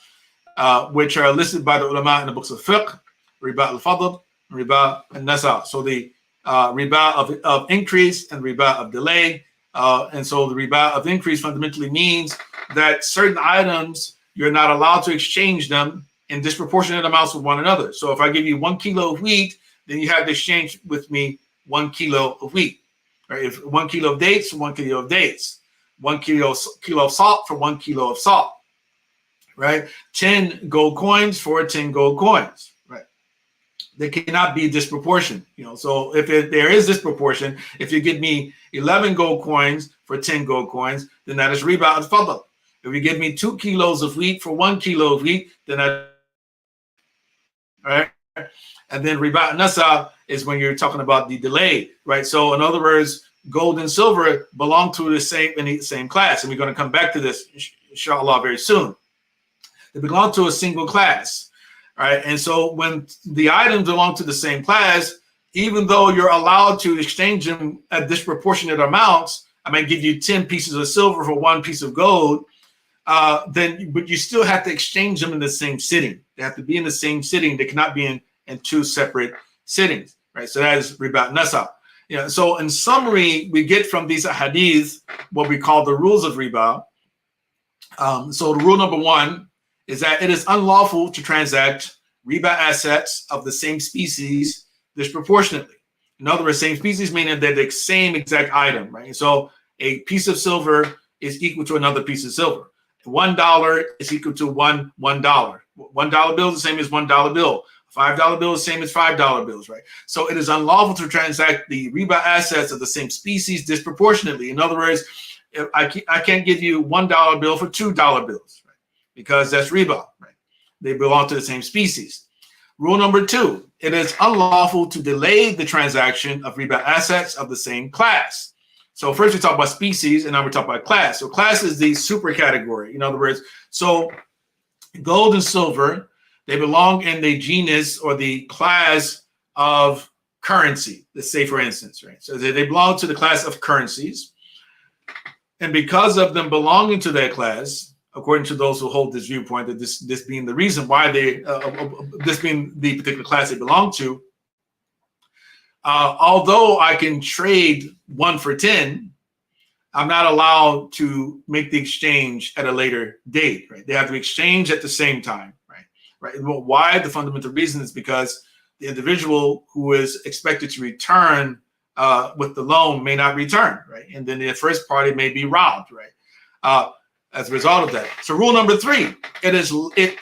which are listed by the ulama in the books of fiqh: riba al-fadl, riba al-nasa. So the riba of increase and riba of delay. And so the riba of increase fundamentally means that certain items, you're not allowed to exchange them in disproportionate amounts with one another. So if I give you 1 kilo of wheat, then you have to exchange with me 1 kilo of wheat. Right? If 1 kilo of dates, 1 kilo of dates. 1 kilo of salt for 1 kilo of salt. Right? 10 gold coins for 10 gold coins. Right? They cannot be disproportionate. You know, so if there is disproportion, if you give me 11 gold coins for 10 gold coins, then that is riba al-fadl. If you give me 2 kilos of wheat for 1 kilo of wheat, then all right. And then riba nasa is when you're talking about the delay, right? So in other words, gold and silver belong to the same class, and we're going to come back to this, inshallah, very soon. They belong to a single class, right? And so when the items belong to the same class, even though you're allowed to exchange them at disproportionate amounts, I might give you 10 pieces of silver for 1 piece of gold. But you still have to exchange them in the same sitting. They have to be in the same sitting. They cannot be in two separate sittings, right? So that is riba nasa. Yeah. So in summary, we get from these hadiths what we call the rules of riba. So the rule number 1 is that it is unlawful to transact riba assets of the same species disproportionately. In other words, same species meaning they're the same exact item, right? So a piece of silver is equal to another piece of silver. $1 is equal to $1. $1 bill is the same as $1 bill. $5 bill is the same as $5 bills, right? So it is unlawful to transact the riba assets of the same species disproportionately. In other words, I can't give you $1 bill for $2 bills, right? Because that's riba, right? They belong to the same species. Rule number 2, it is unlawful to delay the transaction of riba assets of the same class. So first we talk about species, and now we talk about class. So class is the super category. In other words, so gold and silver, they belong in the genus or the class of currency. Let's say, for instance, right? So they belong to the class of currencies. And because of them belonging to that class, according to those who hold this viewpoint, that this being the reason why this being the particular class they belong to, although I can trade 1 for 10, I'm not allowed to make the exchange at a later date, right? They have to exchange at the same time, right? Right. Well, why? The fundamental reason is because the individual who is expected to return with the loan may not return, right? And then the first party may be robbed, right? As a result of that. So rule number 3, it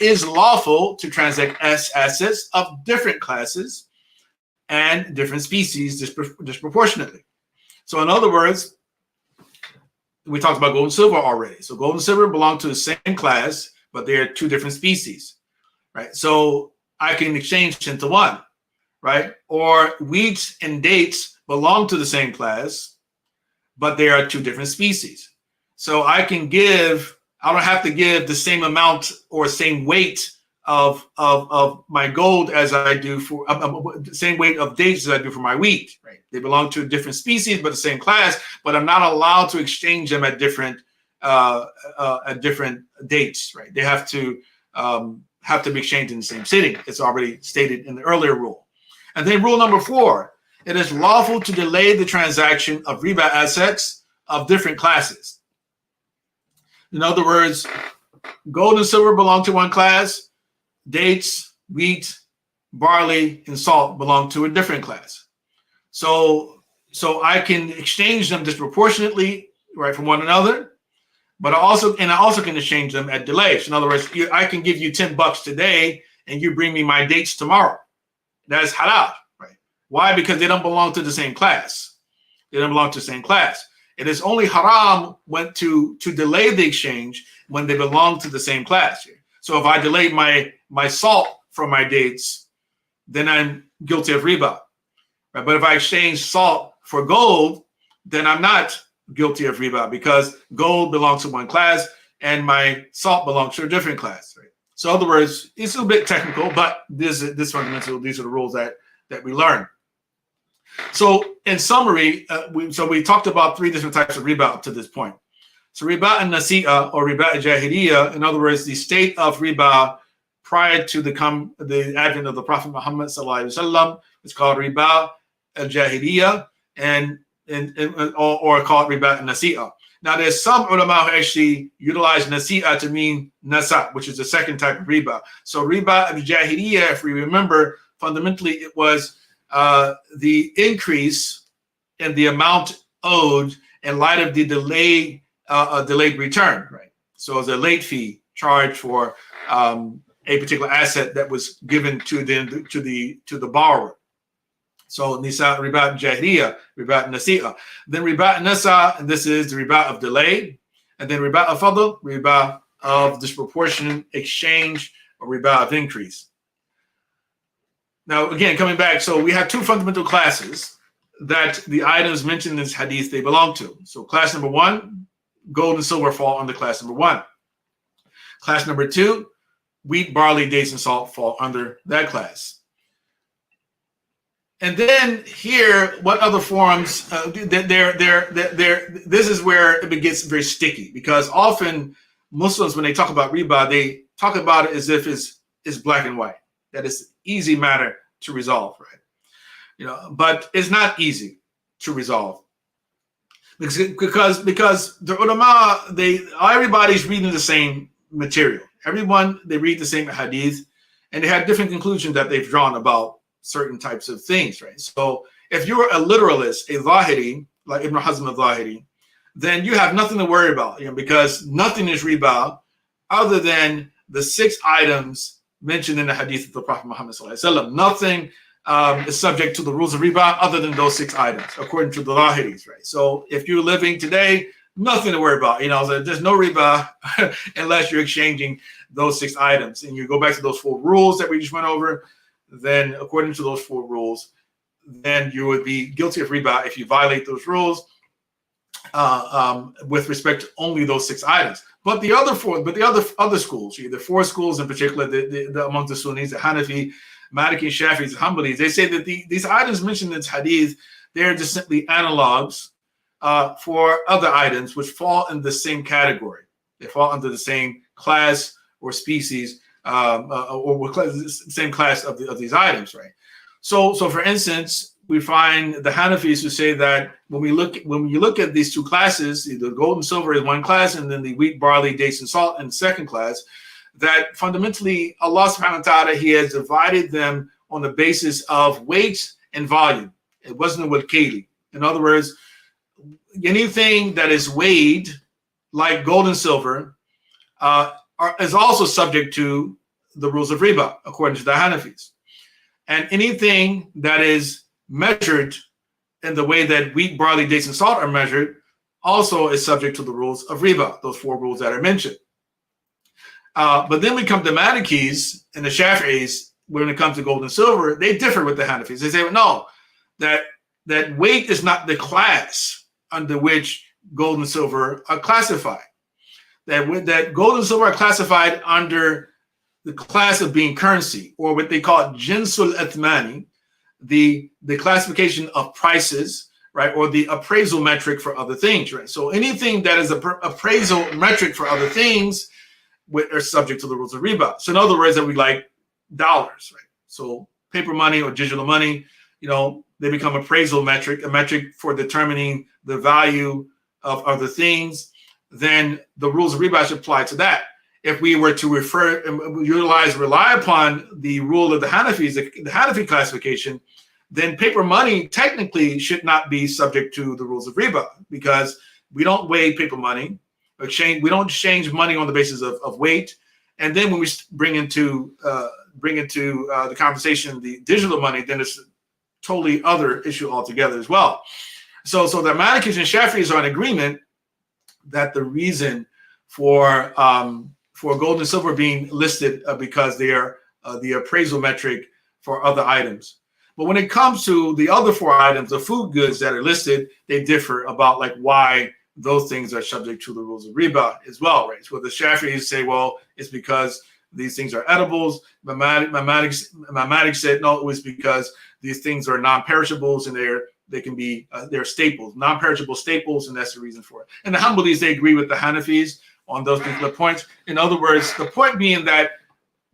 is lawful to transact assets of different classes and different species disproportionately. So in other words, we talked about gold and silver already. So gold and silver belong to the same class, but they are 2 different species, right? So I can exchange 10 to 1, right? Or wheat and dates belong to the same class, but they are 2 different species. So I don't have to give the same amount or same weight of my gold as I do for the same weight of dates as I do for my wheat, right? They belong to a different species, but the same class, but I'm not allowed to exchange them at different dates, right? They have to be exchanged in the same sitting. It's already stated in the earlier rule. And then rule number 4, it is lawful to delay the transaction of riba assets of different classes. In other words, gold and silver belong to one class, dates, wheat, barley, and salt belong to a different class. So I can exchange them disproportionately, right, from one another, but I also can exchange them at delays. In other words, I can give you $10 today and you bring me my dates tomorrow. That is halal, right? Why? Because they don't belong to the same class. They don't belong to the same class. It is only haram to delay the exchange when they belong to the same class. So if I delay my salt from my dates, then I'm guilty of riba. Right? But if I exchange salt for gold, then I'm not guilty of riba because gold belongs to one class and my salt belongs to a different class. Right? So in other words, it's a bit technical, but this fundamental. These are the rules that we learn. So in summary, we talked about 3 different types of riba up to this point. So riba and nasi'a, or riba al-jahiliya, in other words, the state of riba prior to the advent of the Prophet Muhammad sallallahu alaihi wasallam, is called riba al-jahiliya, or called riba al-nasi'a. Now, there's some ulama who actually utilize nasi'a to mean nasa, which is the second type of riba. So riba al-jahiliya, if we remember, fundamentally it was the increase in the amount owed in light of the delayed return, right? So it's a late fee charged for a particular asset that was given to the borrower. So nisa riba jahiliya, riba nasi'a. Then riba nasa, and this is the riba of delay, and then riba of fadl, riba of disproportionate exchange, or riba of increase. Now, again, coming back, so we have 2 fundamental classes that the items mentioned in this hadith they belong to. So class number 1, gold and silver fall under class number 1. Class number 2, wheat, barley, dates, and salt fall under that class. And then here, what other forms? This is where it gets very sticky, because often Muslims, when they talk about riba, they talk about it as if it's black and white. That is easy matter to resolve, right? But it's not easy to resolve because the ulama, everybody's reading the same material. Everyone, they read the same hadith, and they have different conclusions that they've drawn about certain types of things, right? So if you're a literalist, a Zahiri, like Ibn Hazm al-Zahiri, then you have nothing to worry about, because nothing is riba other than the 6 items mentioned in the hadith of the Prophet Muhammad sallallahu alaihi wasallam. Nothing is subject to the rules of riba other than those 6 items, according to the Zahiris, right? So if you're living today, nothing to worry about. There's no riba unless you're exchanging those 6 items. And you go back to those 4 rules that we just went over, then according to those 4 rules, then you would be guilty of riba if you violate those rules with respect to only those 6 items. But the other schools, the 4 schools in particular, among the Sunnis, the Hanafi, Maliki, Shafi'is, Hanbalis, they say that these items mentioned in this hadith, they're just simply analogs for other items which fall in the same category. They fall under the same class or species, or same class of these items, right? So for instance, we find the Hanafis who say that when you look at these 2 classes, the gold and silver is one class, and then the wheat, barley, dates, and salt in the second class, that fundamentally Allah subhanahu wa ta'ala, He has divided them on the basis of weight and volume. It wasn't with keli. In other words, anything that is weighed like gold and silver is also subject to the rules of riba, according to the Hanafis. And anything that is measured in the way that wheat, barley, dates, and salt are measured also is subject to the rules of riba, those 4 rules that are mentioned. But then we come to Malikis and the Shafi'is. When it comes to gold and silver, they differ with the Hanafis. They say, well, no, that weight is not the class under which gold and silver are classified. That gold and silver are classified under the class of being currency, or what they call jinsul athmani, the classification of prices, right, or the appraisal metric for other things, right? So anything that is appraisal metric for other things are subject to the rules of riba. So in other words, that we like dollars, right? So paper money or digital money, they become appraisal metric, a metric for determining the value of other things. Then the rules of riba should apply to that. If we were to rely upon the rule of the Hanafis, the Hanafi classification, then paper money technically should not be subject to the rules of riba, because we don't weigh paper money. We don't exchange money on the basis of weight. And then when we bring into the conversation the digital money, then it's a totally other issue altogether as well. So the Malikis and Shafi'is are in agreement that the reason for gold and silver being listed because they are the appraisal metric for other items. But when it comes to the other 4 items, the food goods that are listed, they differ about like why those things are subject to the rules of riba as well, right? So the Shafi'is say, well, it's because these things are edibles. Mathematics said, no, it was because these things are non-perishables and they're staples, non-perishable staples, and that's the reason for it. And the Hanbalis, they agree with the Hanafis on those particular points. In other words, the point being that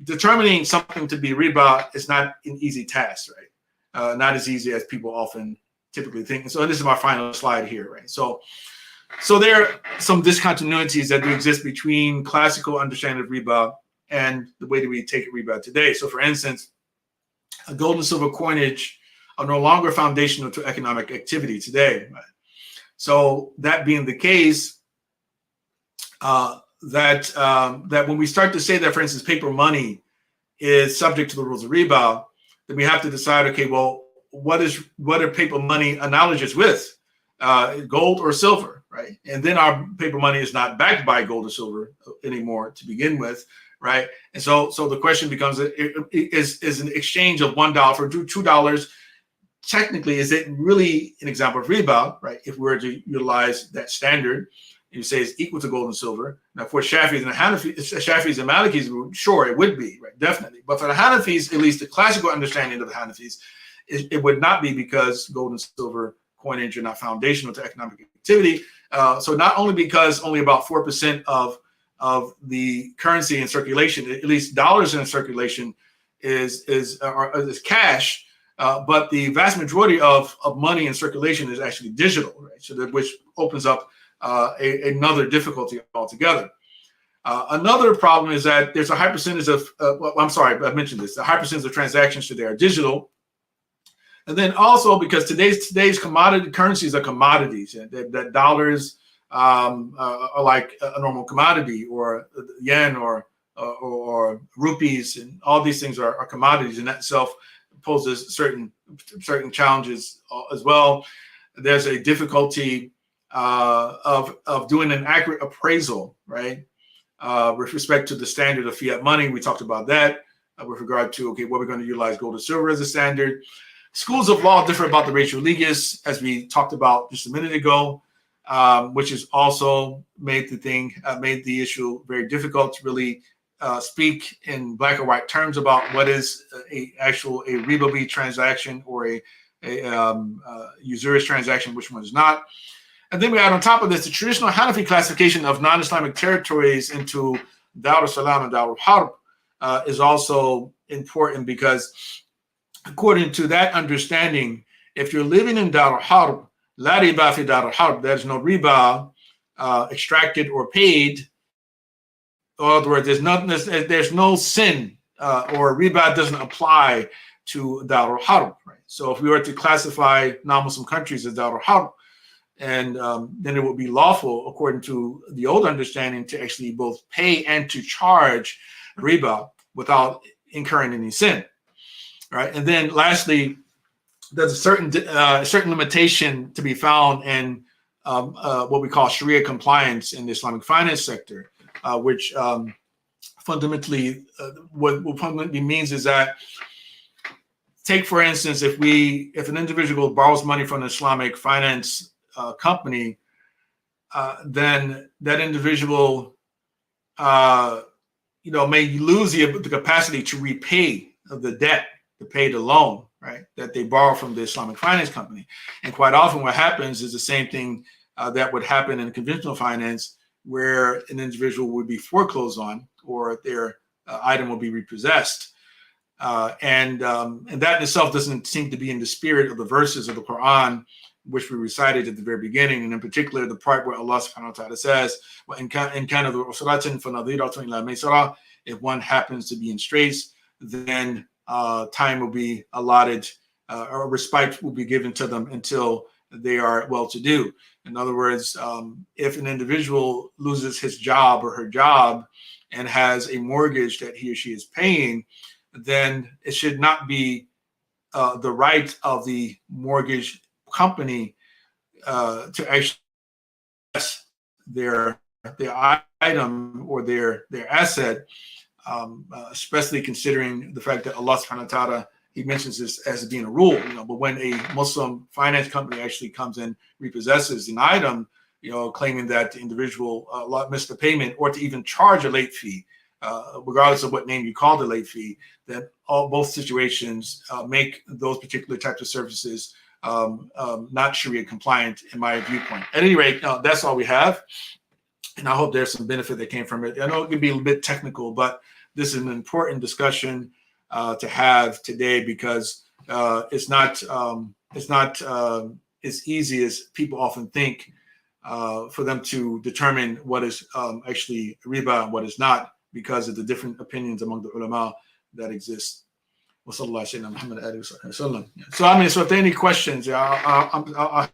determining something to be riba is not an easy task, right? Not as easy as people often typically think. So this is my final slide here, right? So there are some discontinuities that do exist between classical understanding of riba and the way that we take riba today. So for instance, gold and silver coinage are no longer foundational to economic activity today. Right? So that being the case, that when we start to say that, for instance, paper money is subject to the rules of riba, then we have to decide, okay, well, what are paper money analogous with? Gold or silver, right? And then our paper money is not backed by gold or silver anymore to begin with, right? And so the question becomes, is an exchange of $1 for $2, technically, is it really an example of riba, right? If we were to utilize that standard, you say it's equal to gold and silver. Now, for Shafis and Malikis, sure, it would be, right? Definitely. But for the Hanafis, at least the classical understanding of the Hanafis, it would not be, because gold and silver coinage are not foundational to economic activity. So not only because only about 4% of the currency in circulation, at least dollars in circulation, is cash, but the vast majority of money in circulation is actually digital, right? So which opens up another difficulty altogether. Another problem is that there's a high percentage of, I'm sorry, I mentioned this, a high percentage of transactions today are digital. And then also because today's commodity currencies are commodities, and that dollars are like a normal commodity, or yen or rupees, and all these things are commodities, and that itself poses certain challenges as well. There's a difficulty of doing an accurate appraisal, right? With respect to the standard of fiat money, we talked about that with regard to, okay, what we're going to utilize gold or silver as a standard. Schools of law differ about the ratio legis, as we talked about just a minute ago, which has also made the issue very difficult to really speak in black or white terms about what is a riba transaction or a usurious transaction, which one is not. And then we add on top of this the traditional Hanafi classification of non-Islamic territories into Dar al-Salam and Dar al-Harb is also important, because according to that understanding, if you're living in Dar al-Harb, la riba fi Dar al-Harb, there's no riba extracted or paid. In other words, there's no sin, or riba doesn't apply to Dar al-Harb, right? So if we were to classify non-Muslim countries as Dar al-Harb, and then it would be lawful, according to the old understanding, to actually both pay and to charge riba without incurring any sin, right? And then lastly, there's a certain limitation to be found in what we call Sharia compliance in the Islamic finance sector, which fundamentally what fundamentally means is that, take for instance, if an individual borrows money from an Islamic finance company, then that individual may lose the capacity to repay the debt, to pay the loan, right, that they borrow from the Islamic finance company. And quite often what happens is the same thing that would happen in conventional finance, where an individual would be foreclosed on, or their item will be repossessed. And that in itself doesn't seem to be in the spirit of the verses of the Quran, which we recited at the very beginning, and in particular the part where Allah subhanahu wa ta'ala says, if one happens to be in straits, then time will be allotted, or respite will be given to them until they are well-to-do. In other words, if an individual loses his job or her job and has a mortgage that he or she is paying, then it should not be the right of the mortgage company to actually their item or their asset, especially considering the fact that Allah subhanahu wa ta'ala, he mentions this as being a rule, but when a Muslim finance company actually comes and repossesses an item, claiming that the individual missed the payment, or to even charge a late fee, regardless of what name you call the late fee, that both situations make those particular types of services not Sharia compliant in my viewpoint. At any rate, that's all we have. And I hope there's some benefit that came from it. I know it can be a bit technical, but this is an important discussion to have today, because it's not as easy as people often think for them to determine what is actually riba and what is not, because of the different opinions among the ulama that exist. So I mean, so if there are any questions, I'll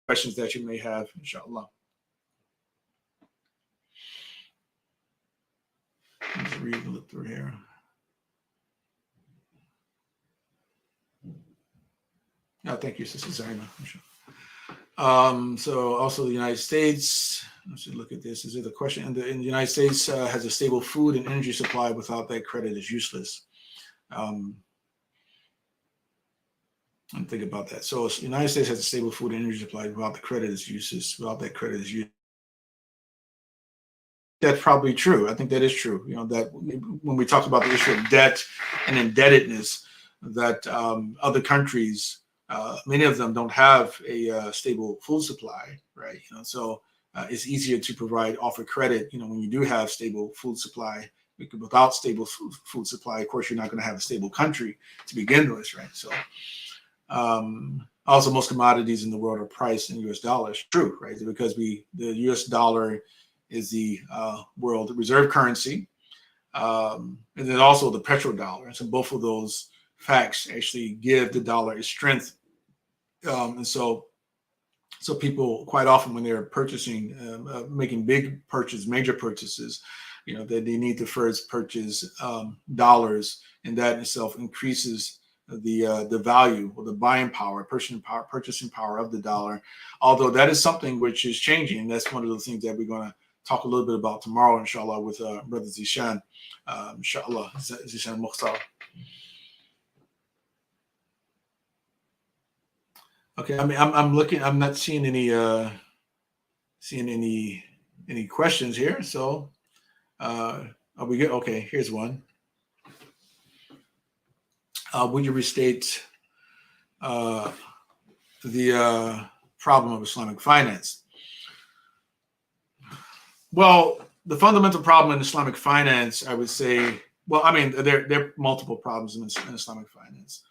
questions that you may have, inshallah. Let's read and look through here. No, thank you, Sister Zaina. So also the United States, let's look at this. Is it a question? In the United States has a stable food and energy supply. Without that, credit is useless. And think about that. So the United States has a stable food and energy supply. Without the credit is useless. Without that, credit is useless. That's probably true. I think that is true. That when we talk about the issue of debt and indebtedness, that other countries, many of them don't have a stable food supply, right? So it's easier to offer credit, when you do have stable food supply. Because without stable food supply, of course, you're not going to have a stable country to begin with, right? So also most commodities in the world are priced in US dollars. True, right? Because the US dollar is the world reserve currency, and then also the petrodollar. So both of those facts actually give the dollar its strength. And so people quite often, when they're purchasing, making major purchases, that they need to first purchase dollars, and that in itself increases the value or the buying power, purchasing power of the dollar. Although that is something which is changing. That's one of the things that we're going to talk a little bit about tomorrow, inshallah, with Brother Zishan, inshallah, Zishan Mukhtar. Okay, I mean, I'm looking. I'm not seeing any questions here. So, are we good? Okay, here's one. Would you restate the problem of Islamic finance? Well, the fundamental problem in Islamic finance, I would say, well, I mean, there are multiple problems in Islamic finance.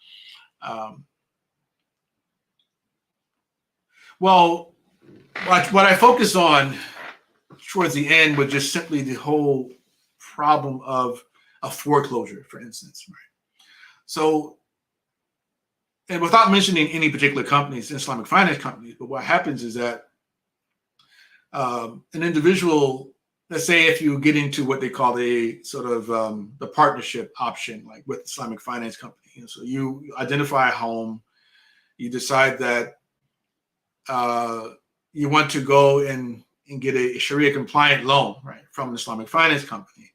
Well, what I focused on towards the end was just simply the whole problem of a foreclosure, for instance, right? So, and without mentioning any particular companies, Islamic finance companies, but what happens is that an individual, let's say if you get into what they call the sort of the partnership option, like with Islamic finance company, so you identify a home, you decide that you want to go and get a Sharia compliant loan, right, from an Islamic finance company.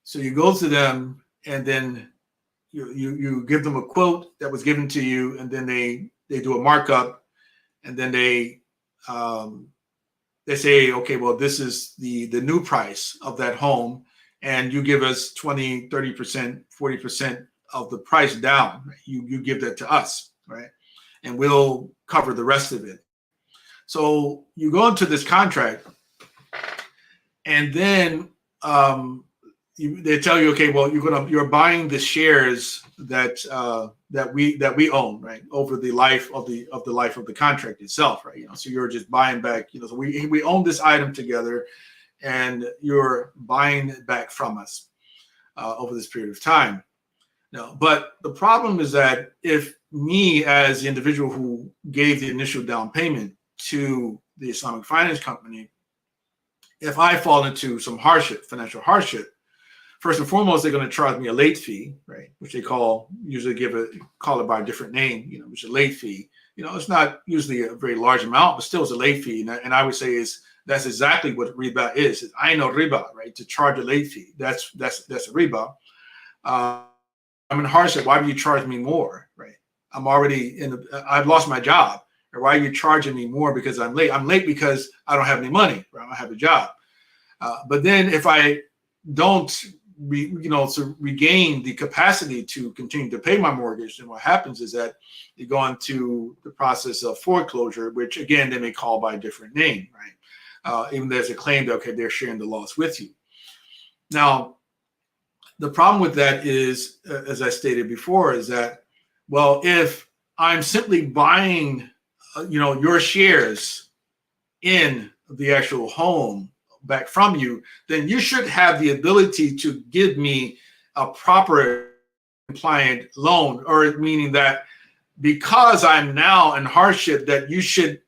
So you go to them, and then you give them a quote that was given to you, and then they do a markup, and then they say, okay, well, this is the new price of that home, and you give us 20, 30%, 40% of the price down. Right? You give that to us, right? And we'll cover the rest of it. So you go into this contract, and then they tell you, okay, well, you're buying the shares that we own, right, over the life of the contract itself, right? So you're just buying back, so we own this item together, and you're buying it back from us over this period of time. No, but the problem is that if me, as the individual who gave the initial down payment to the Islamic finance company, if I fall into some financial hardship, first and foremost, they're going to charge me a late fee, right? Which they call it by a different name, which is a late fee. It's not usually a very large amount, but still it's a late fee. And I would say that's exactly what riba is. I know riba, right? To charge a late fee. That's a riba. I'm in hardship. Why do you charge me more, right? I'm already I've lost my job. Or why are you charging me more because I'm late? I'm late because I don't have any money, right? I don't have a job. But then if I don't to regain the capacity to continue to pay my mortgage, then what happens is that you go into the process of foreclosure, which again they may call by a different name, right? Even there's a claim that, okay, they're sharing the loss with you. Now, the problem with that is, as I stated before, is that, well, if I'm simply buying your shares in the actual home back from you, then you should have the ability to give me a proper compliant loan, or meaning that because I'm now in hardship, that you should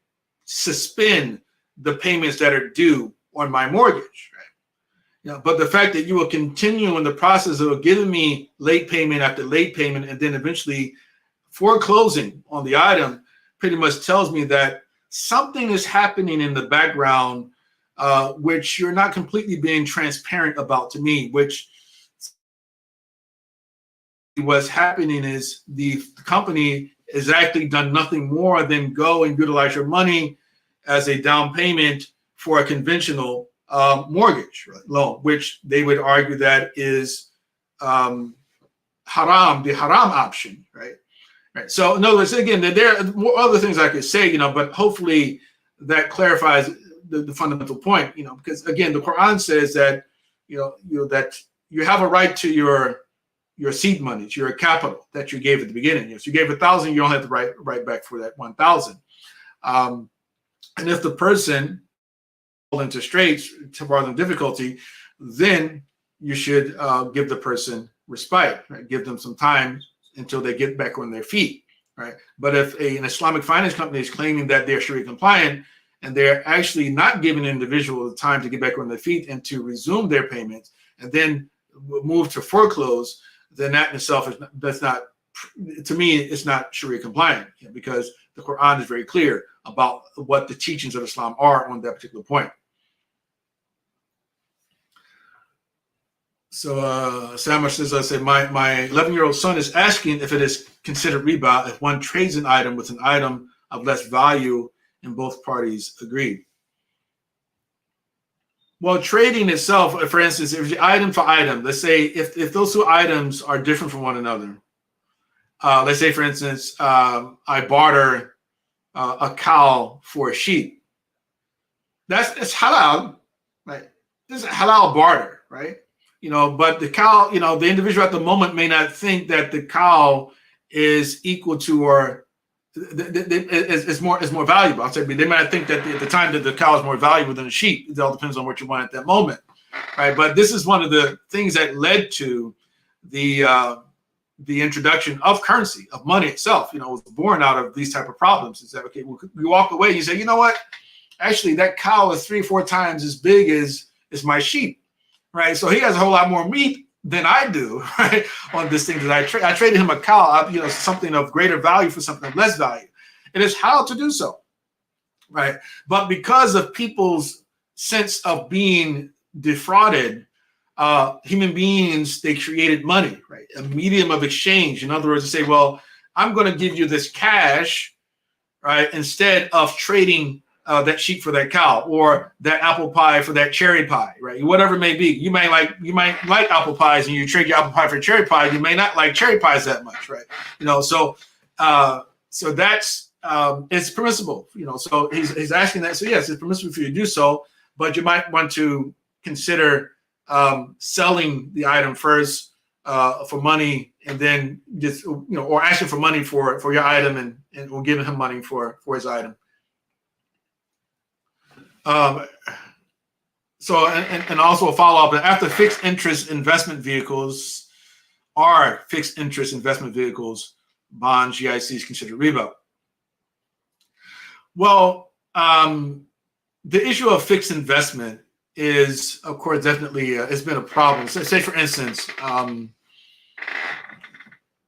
suspend the payments that are due on my mortgage, right? But the fact that you will continue in the process of giving me late payment after late payment, and then eventually foreclosing on the item, pretty much tells me that something is happening in the background, which you're not completely being transparent about to me. Which what's happening is the company has actually done nothing more than go and utilize your money as a down payment for a conventional mortgage loan, which they would argue that is haram, the haram option, right? Right. So in other words, again, there are more other things I could say, but hopefully that clarifies the fundamental point, because again, the Quran says that, that you have a right to your seed money, to your capital that you gave at the beginning. If you gave 1,000, you don't have to write back for that 1,000. And if the person falls into straits, to them difficulty, then you should give the person respite, right? Give them some time until they get back on their feet, right? But if an Islamic finance company is claiming that they're Sharia compliant, and they're actually not giving an individual the time to get back on their feet and to resume their payments, and then move to foreclose, then that in itself that's not, to me, it's not Sharia compliant, because the Quran is very clear about what the teachings of Islam are on that particular point. So Samar says, I say, my 11-year-old son is asking if it is considered riba if one trades an item with an item of less value and both parties agree. Well, trading itself, for instance, if item for item, let's say if those two items are different from one another, let's say, for instance, I barter a cow for a sheep. That's halal, right? This is a halal barter, right? But the cow, the individual at the moment may not think that the cow is equal to, or is more valuable. I'll say they might think that at the time that the cow is more valuable than a sheep. It all depends on what you want at that moment, right? But this is one of the things that led to the the introduction of currency, of money itself, was born out of these type of problems. Is that, okay, we walk away and you say, you know what? Actually, that cow is 3 or 4 times as big as my sheep, right? So he has a whole lot more meat than I do, right? On this thing that I traded him a cow, something of greater value for something of less value. It is how to do so, right? But because of people's sense of being defrauded, human beings, they created money, right? A medium of exchange. In other words, they say, well, I'm going to give you this cash, right? Instead of trading that sheep for that cow, or that apple pie for that cherry pie, right? Whatever it may be. You might like apple pies, and you trade your apple pie for cherry pie. You may not like cherry pies that much, right? So that's it's permissible. So he's asking that. So yes, it's permissible for you to do so, but you might want to consider selling the item first for money, and then just or asking for money for your item, and or giving him money for his item. So and also a follow up after fixed interest investment vehicles are fixed interest investment vehicles, bonds, GICs considered riba. Well, the issue of fixed investment is, of course, definitely it's been a problem. So, say for instance,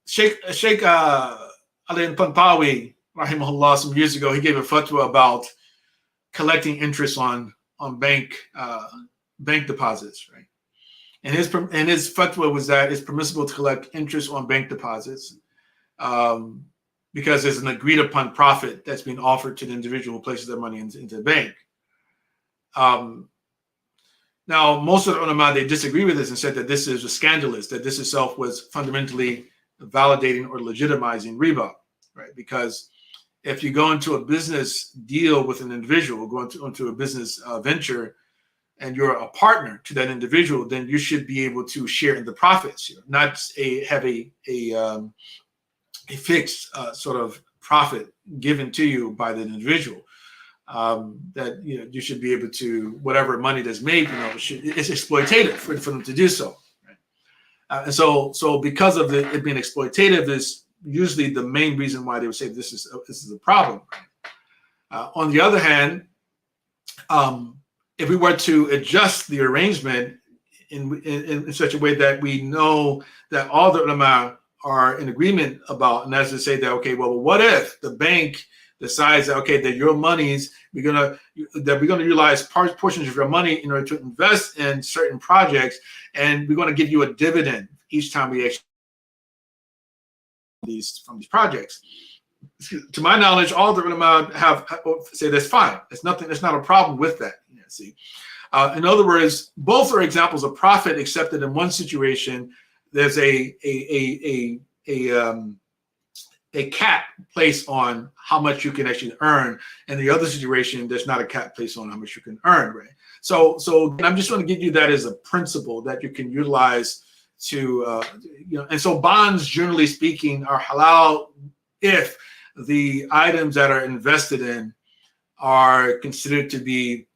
Shaykh Ali Pantawi, rahimahullah, some years ago, he gave a fatwa about collecting interest on bank deposits, right? And his fatwa was that it's permissible to collect interest on bank deposits because there's an agreed upon profit that's being offered to the individual who places their money into the bank. Now, most of the ulama, they disagree with this and said that this is scandalous, that this itself was fundamentally validating or legitimizing riba, right? Because if you go into a business deal with an individual, go into a business venture, and you're a partner to that individual, then you should be able to share in the profits, not have a fixed sort of profit given to you by the individual. That you should be able to, whatever money that's made, it's exploitative for them to do so. Right? And so because of it being exploitative is usually the main reason why they would say this is a problem. On the other hand, if we were to adjust the arrangement in such a way that we know that all the ulama are in agreement about, and that's to say that, okay, well, what if the bank decides that, okay, that your monies, we're gonna utilize portions of your money in order to invest in certain projects, and we're going to give you a dividend each time we actually from these projects. To my knowledge, all the ulama have say that's fine. It's nothing. It's not a problem with that. See, in other words, both are examples of profit, except that in one situation there's a cap placed on how much you can actually earn, and the other situation there's not a cap placed on how much you can earn. Right. So I'm just going to give you that as a principle that you can utilize to and so bonds, generally speaking, are halal if the items that are invested in are considered to be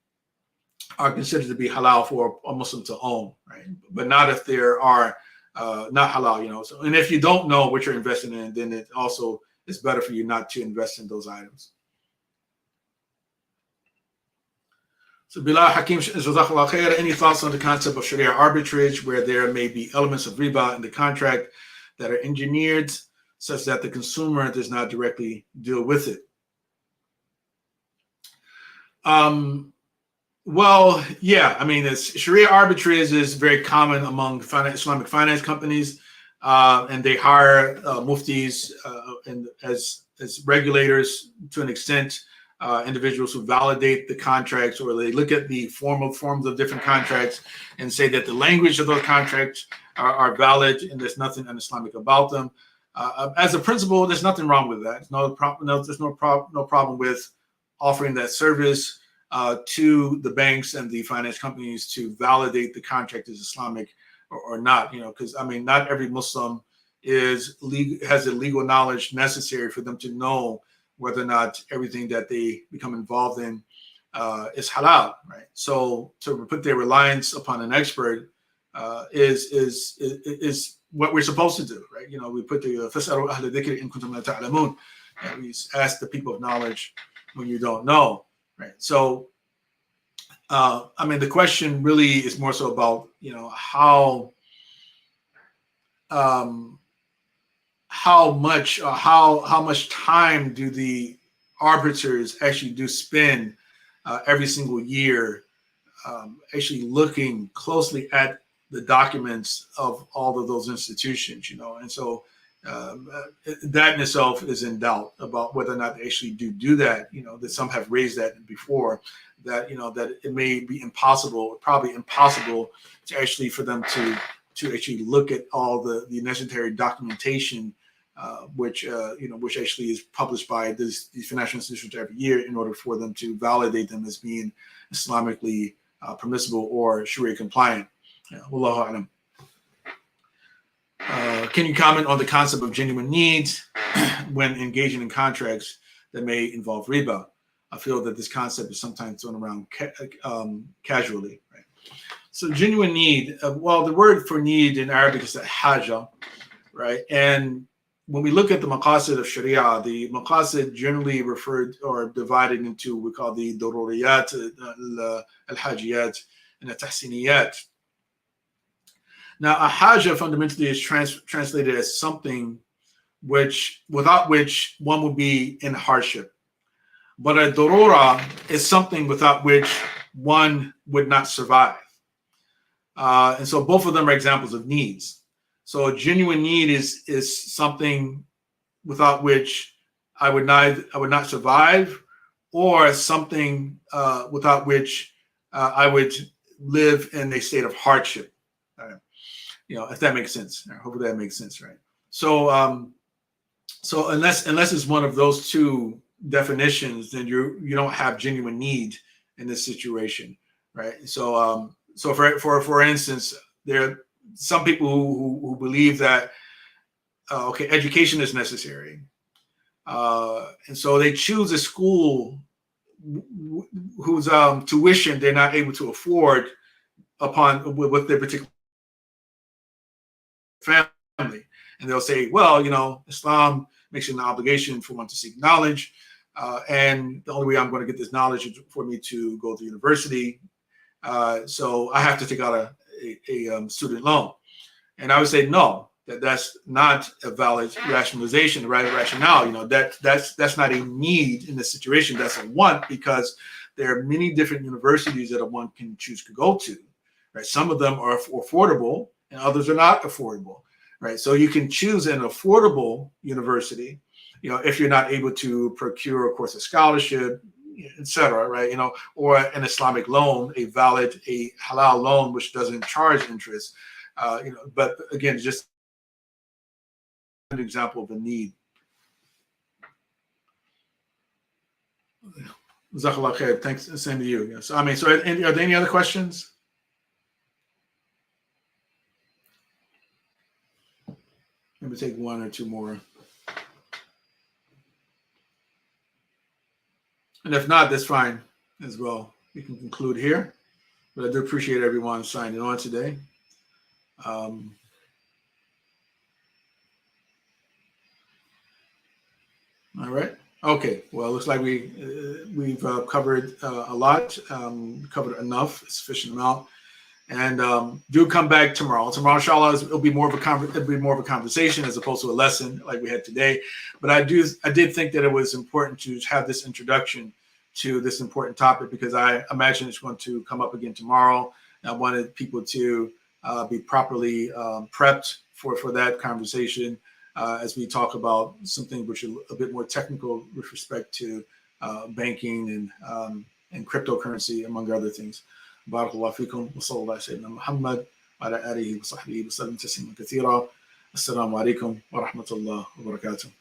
halal for a Muslim to own, right? But not if there are not halal, So, and if you don't know what you're investing in, then it also is better for you not to invest in those items. So Bilal Hakim, any thoughts on the concept of Sharia arbitrage, where there may be elements of riba in the contract that are engineered such that the consumer does not directly deal with it? Well, yeah, I mean, Sharia arbitrage is very common among Islamic finance companies, and they hire muftis and as regulators to an extent. Individuals who validate the contracts, or they look at the forms of different contracts and say that the language of those contracts are valid and there's nothing un-Islamic about them. As a principle, there's nothing wrong with that. There's no problem with offering that service to the banks and the finance companies to validate the contract is Islamic or not. Because not every Muslim has the legal knowledge necessary for them to know whether or not everything that they become involved in is halal, right? So to put their reliance upon an expert is what we're supposed to do, right? You know, we put the فَاسْأَلُوا أَهْلَ الذِّكْرِ إِن كُنتُمْ لَا تَعْلَمُونَ. We ask the people of knowledge when you don't know, right? So, I mean, the question really is more so about, you know, how much time do the arbiters actually do spend every single year actually looking closely at the documents of all of those institutions, you know? And so that in itself is in doubt about whether or not they actually do that. You know, that some have raised that before, that, you know, that it may be impossible, probably impossible to actually for them to actually look at all the necessary documentation, which you know, which actually is published by these financial institutions every year in order for them to validate them as being Islamically permissible or Sharia compliant. Yeah, Wallahu a'lam. Can you comment on the concept of genuine needs when engaging in contracts that may involve riba? I feel that this concept is sometimes thrown around casually. Right? So genuine need, well, the word for need in Arabic is haja, right? And when we look at the maqasid of Sharia, the maqasid generally referred or divided into what we call the daruriyat, al-hajiyat, and the tahsiniyat. Now, a haja fundamentally is translated as something without which one would be in hardship. But a darura is something without which one would not survive. And so both of them are examples of needs. So a genuine need is something without which I would not survive, or something without which I would live in a state of hardship. You know, if that makes sense. Hopefully that makes sense, right? So so unless it's one of those two definitions, then you don't have genuine need in this situation, right? So so for instance, there are some people who believe that okay, education is necessary, and so they choose a school whose tuition they're not able to afford with their particular family, and they'll say, well, you know, Islam makes it an obligation for one to seek knowledge, and the only way I'm going to get this knowledge is for me to go to university, so I have to take out a student loan. And I would say no, that's not a valid rationalization, right? Rationale. You know, that's not a need in this situation. That's a want, because there are many different universities that one can choose to go to, right? Some of them are affordable and others are not affordable, right? So you can choose an affordable university, you know, if you're not able to procure, of course, a scholarship, etc., right? You know, or an Islamic loan, a halal loan, which doesn't charge interest, you know. But again, just an example of a need. Jazakallah khair. Thanks. Same to you. Yes. I mean, so are there any other questions? Maybe take one or two more. And if not, that's fine as well. We can conclude here. But I do appreciate everyone signing on today. All right. Okay. Well, it looks like we've covered a lot. Covered enough, a sufficient amount. And do come back tomorrow. Tomorrow, inshallah, it'll be more of a conversation as opposed to a lesson like we had today. But I did think that it was important to have this introduction to this important topic, because I imagine it's going to come up again tomorrow. And I wanted people to be properly prepped for that conversation as we talk about something which is a bit more technical with respect to banking and cryptocurrency, among other things. Barakallahu fikum wa sallallahu ala sayyidina Muhammad wa ala alihi wa sahbihi wa sallam tasliman kathira. Assalamu alaikum wa rahmatullah wa barakatuh.